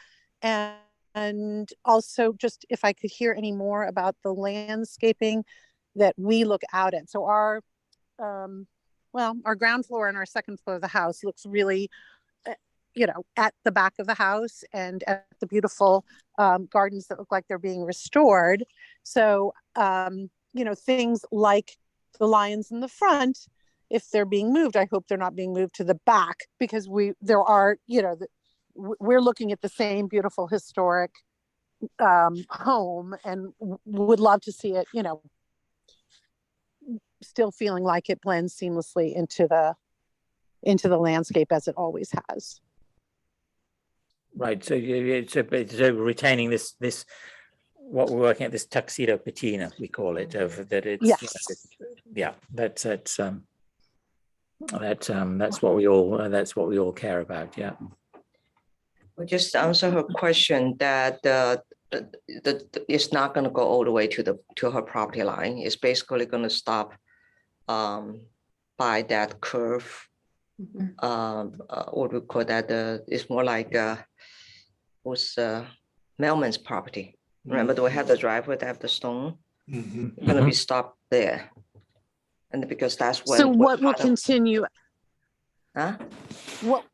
And also just if I could hear any more about the landscaping that we look out at. So our ground floor and our second floor of the house looks really, you know, at the back of the house and at the beautiful gardens that look like they're being restored. So, you know, things like the lions in the front, if they're being moved, I hope they're not being moved to the back, because there are, you know, we're looking at the same beautiful historic home and would love to see it, you know, still feeling like it blends seamlessly into the landscape as it always has. Right. So so retaining this what we're working at, this tuxedo patina, we call it, of that it's yeah, that's what we all care about. Yeah. Well, just to answer her question that it's not going to go all the way to her property line. It's basically going to stop by that curve. What we call that? It's more like was Melman's property. Remember, do we have the driveway that have the stone? It's going to be stopped there, and because that's when. So what will continue? Huh?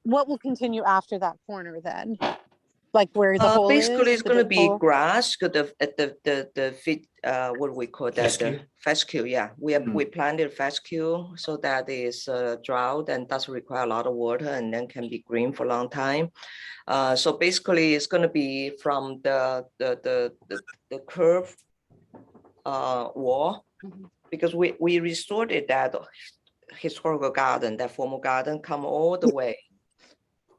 What will continue after that corner then? Like where the hole basically is? It's going to be grass. What do we call that? Fescue. Fescue. Yeah, we planted fescue so that is drought and doesn't require a lot of water and then can be green for a long time. So basically, it's going to be from the curved wall, because we restored it, that historical garden, that formal garden, come all the way,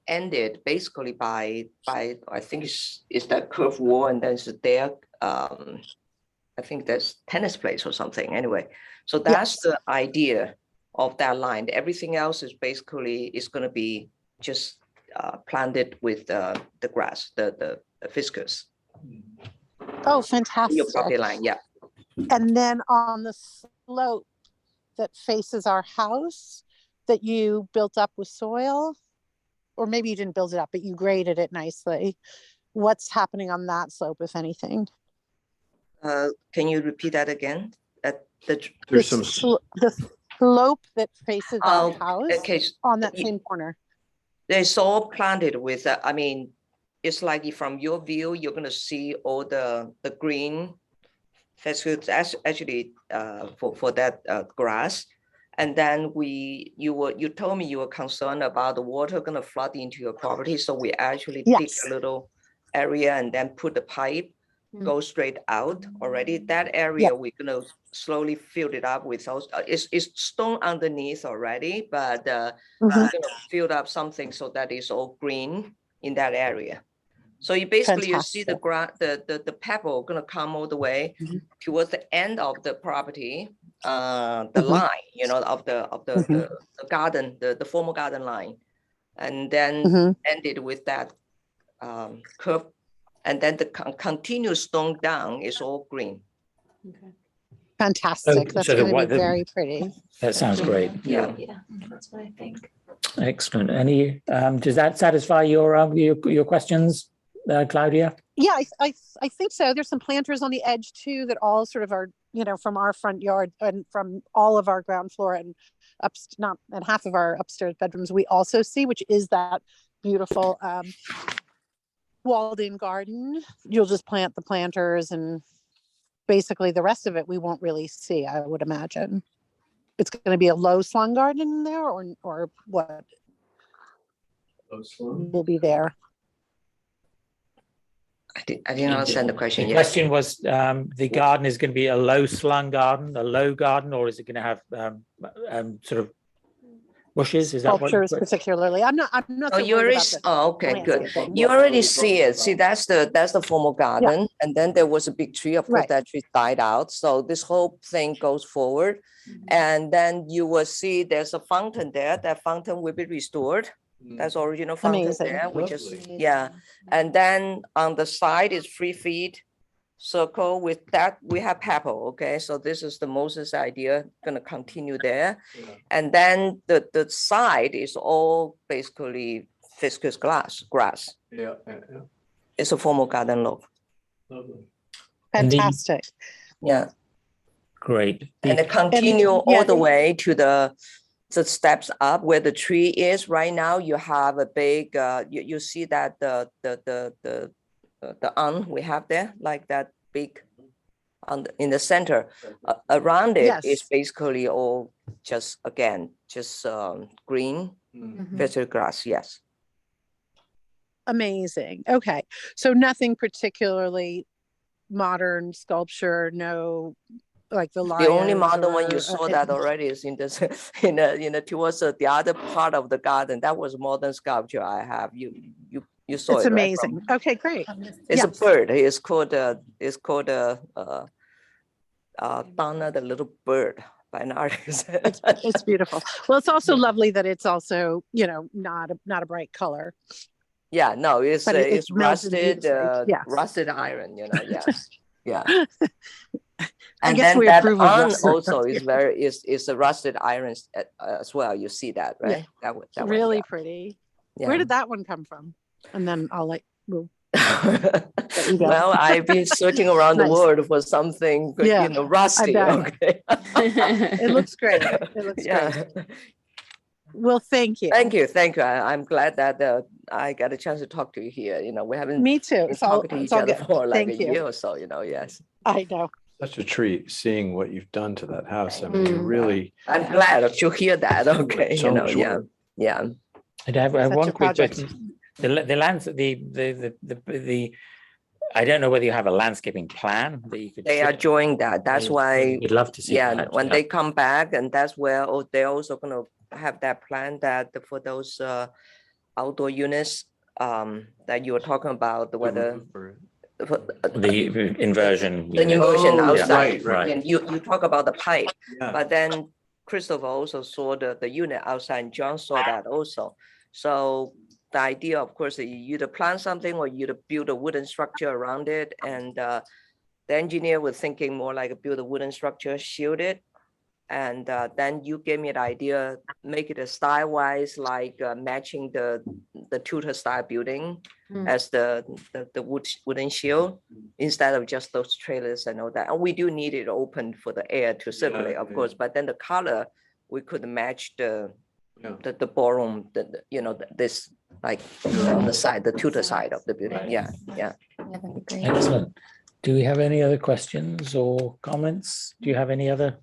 ended basically by I think it's that curved wall, and then it's there. I think there's tennis place or something. Anyway, so that's the idea of that line. Everything else is basically going to be just planted with the grass, the fiscus. Oh, fantastic! Your property line, yeah. And then on the slope that faces our house, that you built up with soil, or maybe you didn't build it up, but you graded it nicely. What's happening on that slope, if anything? Can you repeat that again? There's some the slope that faces our house on that same corner. It's all planted with. I mean, it's like from your view, you're gonna see all the green. That's actually for that grass. And then you told me you were concerned about the water gonna flood into your property. So we actually dig a little area and then put the pipe, go straight out already. That area we're gonna slowly fill it up with those. It's stone underneath already, but we're gonna fill up something so that it's all green in that area. So you basically you see the pebble gonna come all the way towards the end of the property, the line, you know, of the garden, the formal garden line, and then ended with that curve, and then the continuous stone down is all green. Okay. Fantastic. That's going to be very pretty. That sounds great. Yeah, that's what I think. Excellent. Any does that satisfy your questions, Claudia? Yeah, I think so. There's some planters on the edge too that all sort of are, you know, from our front yard and from all of our ground floor and half of our upstairs bedrooms we also see, which is that beautiful walled-in garden. You'll just plant the planters, and basically the rest of it we won't really see, I would imagine. It's going to be a low slung garden in there, or what? Low slung will be there. I didn't understand the question. The question was, the garden is going to be a low slung garden, a low garden, or is it going to have sort of bushes? Is that sculptures particularly? I'm not. Oh, you already. Oh, okay, good. You already see it. See, that's the formal garden, and then there was a big tree. Of course, that tree died out. So this whole thing goes forward, and then you will see there's a fountain there. That fountain will be restored. That's original fountain Amazing. there, which is, yeah. And then on the side is 3 feet circle with that, we have pebble, okay? So this is the Moses idea, gonna continue there. And then the side is all basically viscous grass. Yeah. It's a formal garden look. Fantastic. Yeah. Great. And it continue yeah, all the way to the steps up where the tree is. Right now, you have a big, you see that the we have there, like that big in the center. Around it is basically all just, again, just green, vegetable grass, yes. Amazing. Okay. So nothing particularly modern sculpture, no, like the The only lions modern one or, you saw that already is in this, towards the other part of the garden. That was modern sculpture I have. You saw it's it, right? amazing. Okay, great. It's a Yes. bird. It's called Donna, the little bird, by an artist. It's beautiful. Well, it's also lovely that it's also, not a bright color. Yeah, no, it's But it it's melts in rusted, beautifully. Yes. rusted iron. Yes, yeah. I And guess then we that approve of on rusted. also is a rusted iron as well. You see that, right? Yeah. That one, Really yeah. pretty. Yeah. Where did that one come from? And then I'll we'll you go. Well, I've been searching around the Nice. world for something, Yeah, rusty. bet. Okay. It looks great. It looks great. Well, thank you. Thank you. I'm glad that I got a chance to talk to you here. We haven't Me too. been It's all, talking to it's each all other good. for like Thank a you. year or so. Yes. I know. Such a treat seeing what you've done to that house. I mean, you really. I'm glad to hear that. Okay. So much Yeah. work. Yeah. I have Such one a quick project. question. The lands, the I don't know whether you have a landscaping plan that you could. They are share. doing that. That's why. We'd love to see Yeah, that. when they come back, and that's where they're also gonna have that plan that for those outdoor units that you were talking about, whether the inversion. the new version Oh, outside. right. And you talk about the pipe, Yeah. but then Christopher also saw the unit outside, and John saw that also. So the idea, of course, that you either plant something or you build a wooden structure around it. And the engineer was thinking more like build a wooden structure, shield it. And then you gave me the idea, make it a style-wise, like matching the Tudor style building as the wooden shield, instead of just those trailers and all that. And we do need it open for the air to circulate, of course, but then the color, we could match the ballroom, this like on the side, the Tudor side of the building. Yeah. Excellent. Do we have any other questions or comments? Do you have any other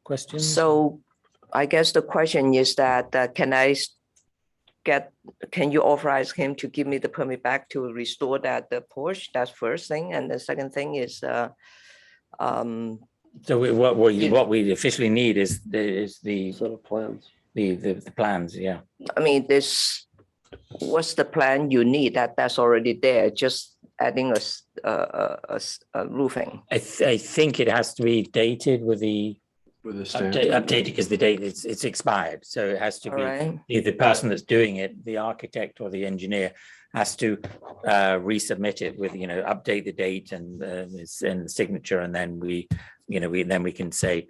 questions? So I guess the question is that can you authorize him to give me the permit back to restore the porch? That's first thing. And the second thing is So what we officially need is the Set of plans. The plans, yeah. I mean, what's the plan you need that's already there? Just adding a roofing. I think it has to be dated with the stamp. updated because the date it's expired. So it has to be Alright. the person that's doing it, the architect or the engineer, has to resubmit it with update the date and the signature, and then we can say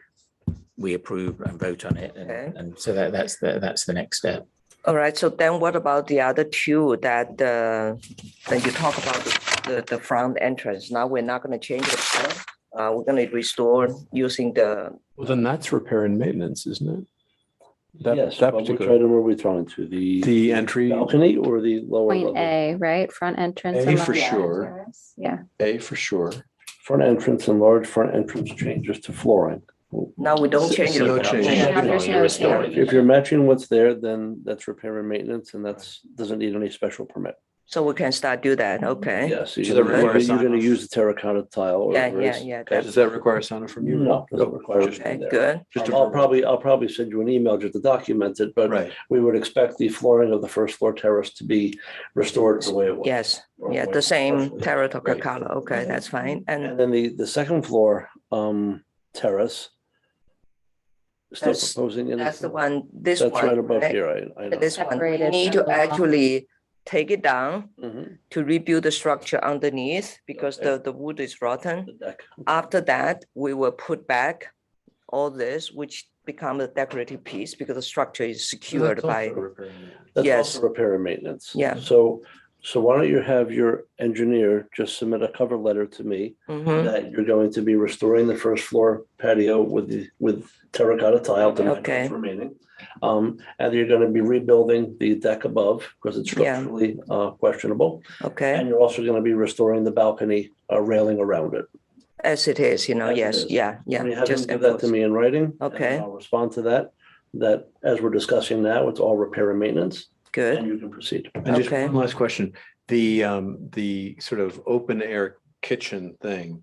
we approve and vote on it, and so that's the next step. All right. So then, what about the other two that you talk about the front entrance? Now we're not going to change the plan. We're going to restore using the. Well, then that's repair and maintenance, isn't it? Yes, but which item are we throwing to? The entry. Balcony or the lower Point level? A, right? Front entrance. A and for left sure. entrance. Yeah. A for sure. Front entrance and large front entrance changes to flooring. Now we don't change So no it. change. If you're matching what's there, then that's repair and maintenance, and doesn't need any special permit. So we can start do that. Okay. Yes, So that requires you're going to sign-off? use the terracotta tile. or Yeah, whatever yeah, it is. yeah. Okay. Does that require sign-off from you? No, doesn't require. Okay, good. I'll probably send you an email just to document it, but Right. we would expect the flooring of the first floor terrace to be restored the way it was. Yes. Yeah. The same terracotta color. Okay, that's fine. And then the second floor terrace, Still That's- proposing anything? That's the one, this That's one. right above right? here, I know. This one, we Separated need to from the wall. actually take it down Mhm. to rebuild the structure underneath because Okay. the wood is rotten. The deck. After that, we will put back all this, which become a decorative piece because the structure is secured by, That's yes. also repair and maintenance. Yeah. So why don't you have your engineer just submit a cover letter to me Mhm. that you're going to be restoring the first floor patio with terracotta tile to match Okay. what's remaining. And you're gonna be rebuilding the deck above because it's Yeah. structurally questionable. Okay, And you're also gonna be restoring the balcony railing around it. as it is, you know, As it yes, is. yeah, yeah. Can you have him just give that to enforce. me in writing? And then Okay. I'll respond to that, that as we're discussing now, it's all repair and maintenance, and Good, you can proceed. And just Okay. one last question, the sort of open air kitchen thing,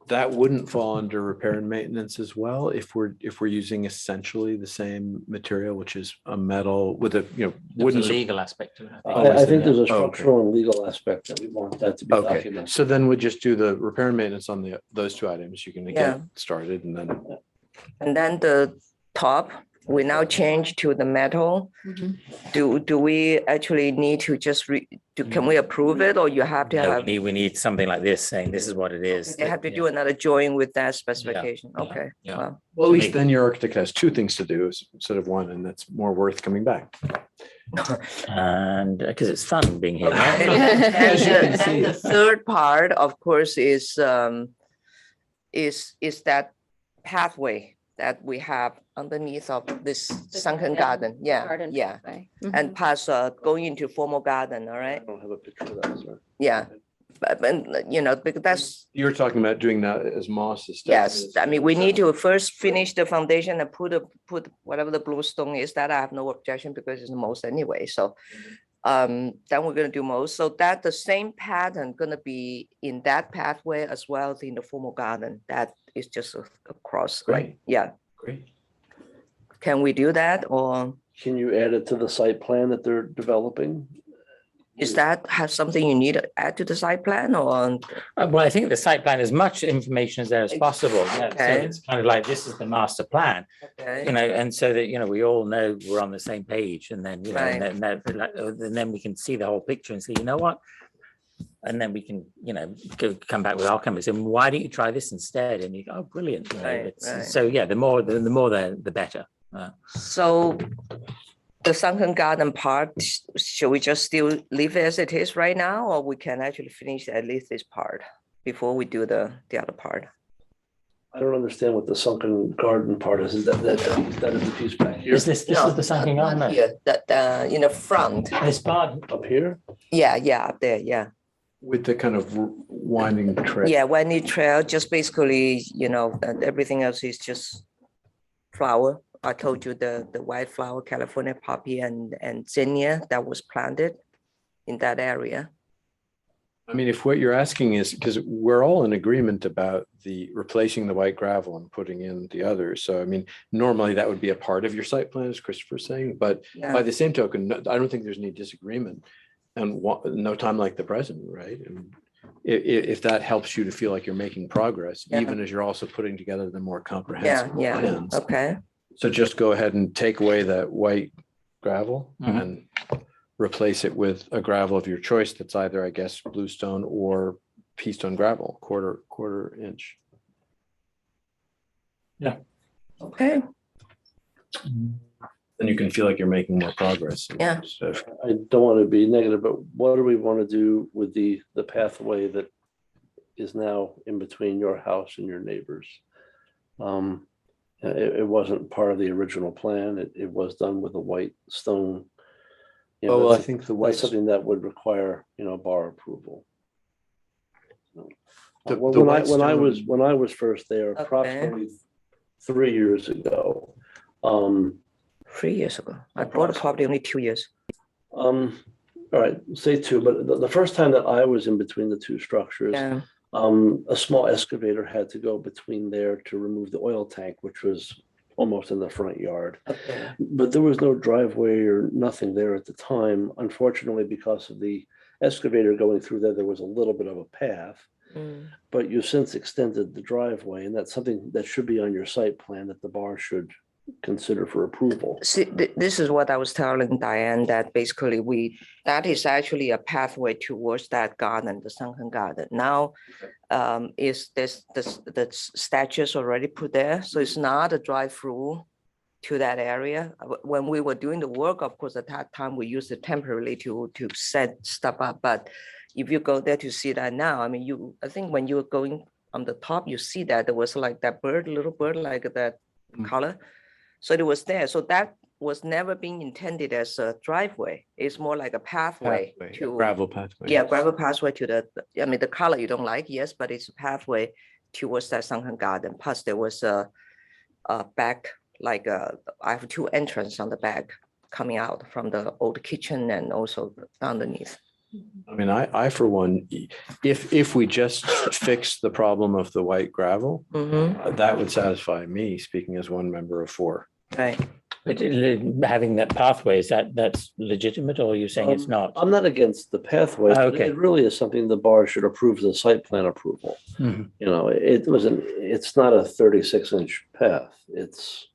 that wouldn't fall under repair and maintenance as well if we're using essentially the same material, which is a metal with a, There's wooden. a legal aspect to it. I think. Oh, is I it? think there's a Oh, okay. structural and legal aspect that we want that to be Okay, documented. so then we just do the repair and maintenance on those two items. You can Yeah. get started and then. and then the top, we now change to the metal. Do we actually need to just can we approve it or you have to No, have? we need something like this saying this is what it is. They have to Yeah. do another drawing with that specification, yeah, okay, yeah. well, Well, at least Make- then your architect has two things to do instead of one, and that's more worth coming back. And because it's fun being here. And right? As you can and see. the third part, of course, is that pathway that we have underneath of this sunken garden, yeah, garden yeah. pathway. And past going into formal garden, all I right, don't have a picture of that, sir. yeah. But, you know, because that's, You're talking about doing that as moss is. yes, I mean, we need to first finish the foundation and put whatever the blue stone is, that I have no objection because it's the most anyway, so. Then we're gonna do most, so that the same pattern gonna be in that pathway as well as in the formal garden, that is just across, like, Great. yeah. Great. Can we do that, or Can you add it to the site plan that they're developing? is that have something you need to add to the site plan, or? Well, I think the site plan, as much information as there is possible. Yeah, so Okay. it's kind of like, this is the master plan, Okay. and so that, we all know we're on the same page, and then, Right. and then we can see the whole picture and say, you know what? And then we can, come back with our comments, and why don't you try this instead? And you go, oh, brilliant. Right, It's- right. So, yeah, the more the better. So the sunken garden part, should we just still leave it as it is right now, or we can actually finish at least this part before we do the other part? I don't understand what the sunken garden part is. Is that is the piece back here? Is this No, is the sunken not garden? here, that, in the front, This part, Up here? yeah, up there, yeah. With the kind of winding trail. Yeah, Wendy Trail, just basically, and everything else is just flower. I told you the white flower, California poppy and zinnia that was planted in that area. I mean, if what you're asking is, because we're all in agreement about the replacing the white gravel and putting in the others. So I mean, normally that would be a part of your site plan, as Christopher's saying, but Yeah. by the same token, I don't think there's any disagreement. And no time like the present, right? And if that helps you to feel like you're making progress, Yeah. even as you're also putting together the more comprehensive Yeah, plans. okay, So just go ahead and take away that white gravel Mhm. and replace it with a gravel of your choice that's either, I guess, bluestone or pea stone gravel, quarter inch. okay, Then you can feel like you're making more progress. Yeah. So I don't want to be negative, but what do we want to do with the pathway that is now in between your house and your neighbors? It wasn't part of the original plan. It was done with a white stone. Oh, well, I think the white That's something that would require, bar approval. The- When the I white when I was first there, Okay. approximately 3 years ago, 3 years ago. I bought a property only 2 years. all right, say 2, but the first time that I was in between the two structures, Yeah, a small excavator had to go between there to remove the oil tank, which was almost in the front yard. okay, But there was no driveway or nothing there at the time. Unfortunately, because of the excavator going through there, there was a little bit of a path. mm, But you've since extended the driveway, and that's something that should be on your site plan, that the bar should consider for approval? See, this is what I was telling Diane, that basically that is actually a pathway towards that garden, the sunken garden. Now, is the statues already put there, so it's not a drive-through to that area. When we were doing the work, of course, at that time, we used it temporarily to set stuff up, but if you go there to see that now, I mean, I think when you were going on the top, you see that there was like that bird, little bird, like that color. So it was there. So that was never being intended as a driveway. It's more like a pathway to Gravel pathway. Yeah, gravel pathway to the color you don't like, yes, but it's a pathway towards that sunken garden. Plus there was a back, I have 2 entrances on the back coming out from the old kitchen and also underneath. I mean, I for one, if we just fix the problem of the white gravel, that would satisfy me, speaking as one member of 4. Right. But having that pathway, that's legitimate, or are you saying it's not? I'm not against the pathway, but Okay. it really is something the bar should approve as a site plan approval. Mhm. You know, it's not a 36-inch path. It's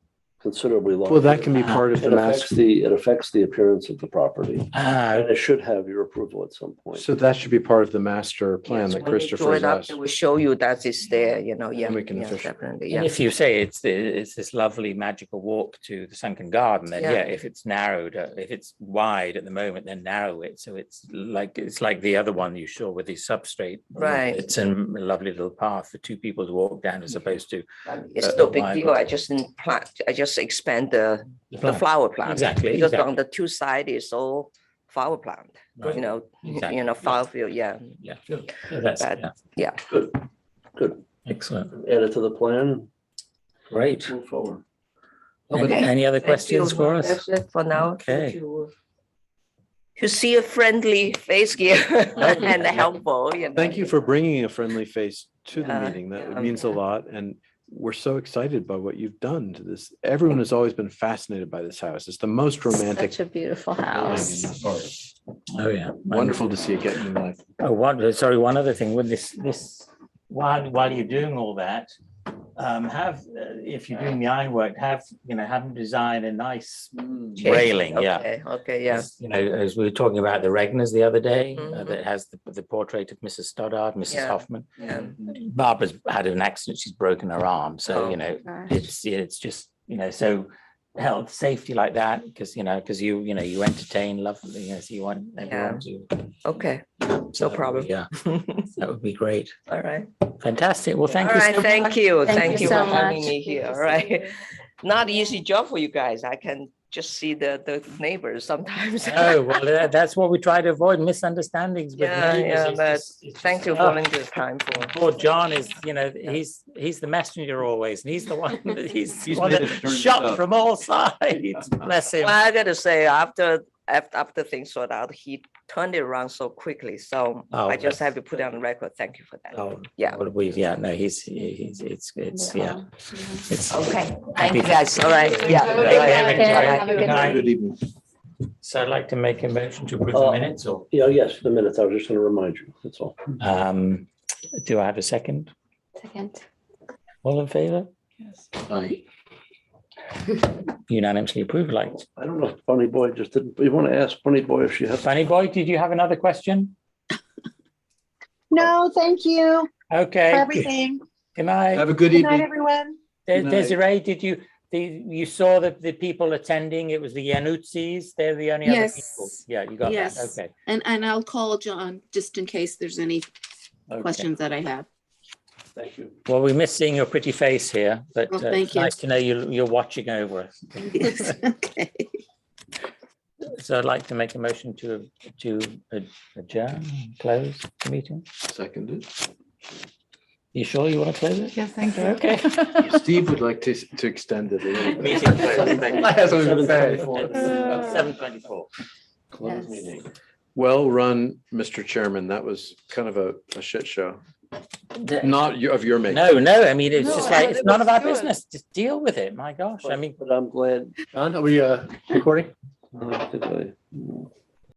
considerably larger. Well, that can be part of the master. It affects the appearance of the property. Ah, And it should have your approval at some point. So that should be part of the master plan that When you draw Christopher it up, has. it will show you that it's there, yeah, we can yeah, officially- definitely, And yeah. if you say it's this lovely magical walk to the sunken garden, then Yeah. yeah, if it's narrowed, if it's wide at the moment, then narrow it. So it's like the other one you saw with the substrate. Right. It's a lovely little path for 2 people to walk down as opposed to. It's a no big wide deal. road. I just expand the plant. flower plant. Exactly, Because exactly. on the 2 sides is all flower plant, Right. Exactly. flower field, yeah. Yeah. That's, But, yeah. yeah. Good. Excellent. Add it to the plan. Great. Move forward. Any other Thank questions you. for us? That's it for now. Okay. To see a friendly face here and helpful, Thank you for bringing a friendly face to the Yeah, meeting. That yeah. means a lot. And we're so excited by what you've done to this. Everyone has always been fascinated by this house. It's the most romantic. Such a beautiful house. Oh, yeah. Wonderful to see it get new life. Oh, one other thing with this, while you're doing all that, if you're doing the ironwork, have them design a nice railing, yeah. Okay, yeah. As, as we were talking about the Regners the other day, that has the portrait of Mrs. Stoddard, Mrs. Yeah. Hoffman. Yeah. Barbara's had an accident; she's broken her arm, so Oh, it's just so health, safety like that, because you entertain, lovely, so you want everyone to. Okay, So no problem. yeah, that would be great. All right. Fantastic. Well, thank All you. right, so thank much. you. Thank you so for having much. me here. All right. Not easy job for you guys. I can just see the neighbors sometimes. Oh, well, that's what we try to avoid, misunderstandings with Yeah, neighbors. yeah, It's but just- thank you oh, for volunteer time for. Poor John is, he's the messenger always, and he's the one that he's the one made that it turn shot out. from all sides. Bless him. Well, I gotta say, after things sort out, he turned it around so quickly. So Oh, I just have to put it on the record. Thank you for that. Oh, Yeah. well, it's yeah. It's Okay. Thank you guys. All right. Yeah. Take All right. care. Have a Good night. Good evening. So I'd like to make a motion to approve the minutes, or Yeah, yes, the minutes. I was just going to remind you. That's all. do I have a second? Second. All in favor? Aye. Unanimously approved. Like, I don't know if Bunny Boy just didn't, you want to ask Bunny Boy if she has. Funny Boy, did you have another question? No, thank you Okay. for everything. Good night. Have a good Good night, evening. everyone. Good night. Desiree, you saw that the people attending, it was the Yanutzis, they're the only other people? Yes. Yeah, you got that, Yes. okay. And I'll call John just in case there's any Okay. questions that I have. Thank you. Well, we miss seeing your pretty face here, but Oh, thank it's you. nice to know you're watching over us. Yes, okay. So I'd like to make a motion to adjourn, close the meeting. Seconded. You sure you want to close it? Yes, thank you. Okay. Steve would like to extend it a little bit. Meeting closed. That's what I'm saying. 7:24. Close meeting. Well run, Mr. Chairman. That was kind of a shit show. Not of your making. No, I mean, it's No, just like, it it's none was of our good. business. Just deal with it. My gosh, I mean. But I'm glad. John, are we recording? I think I-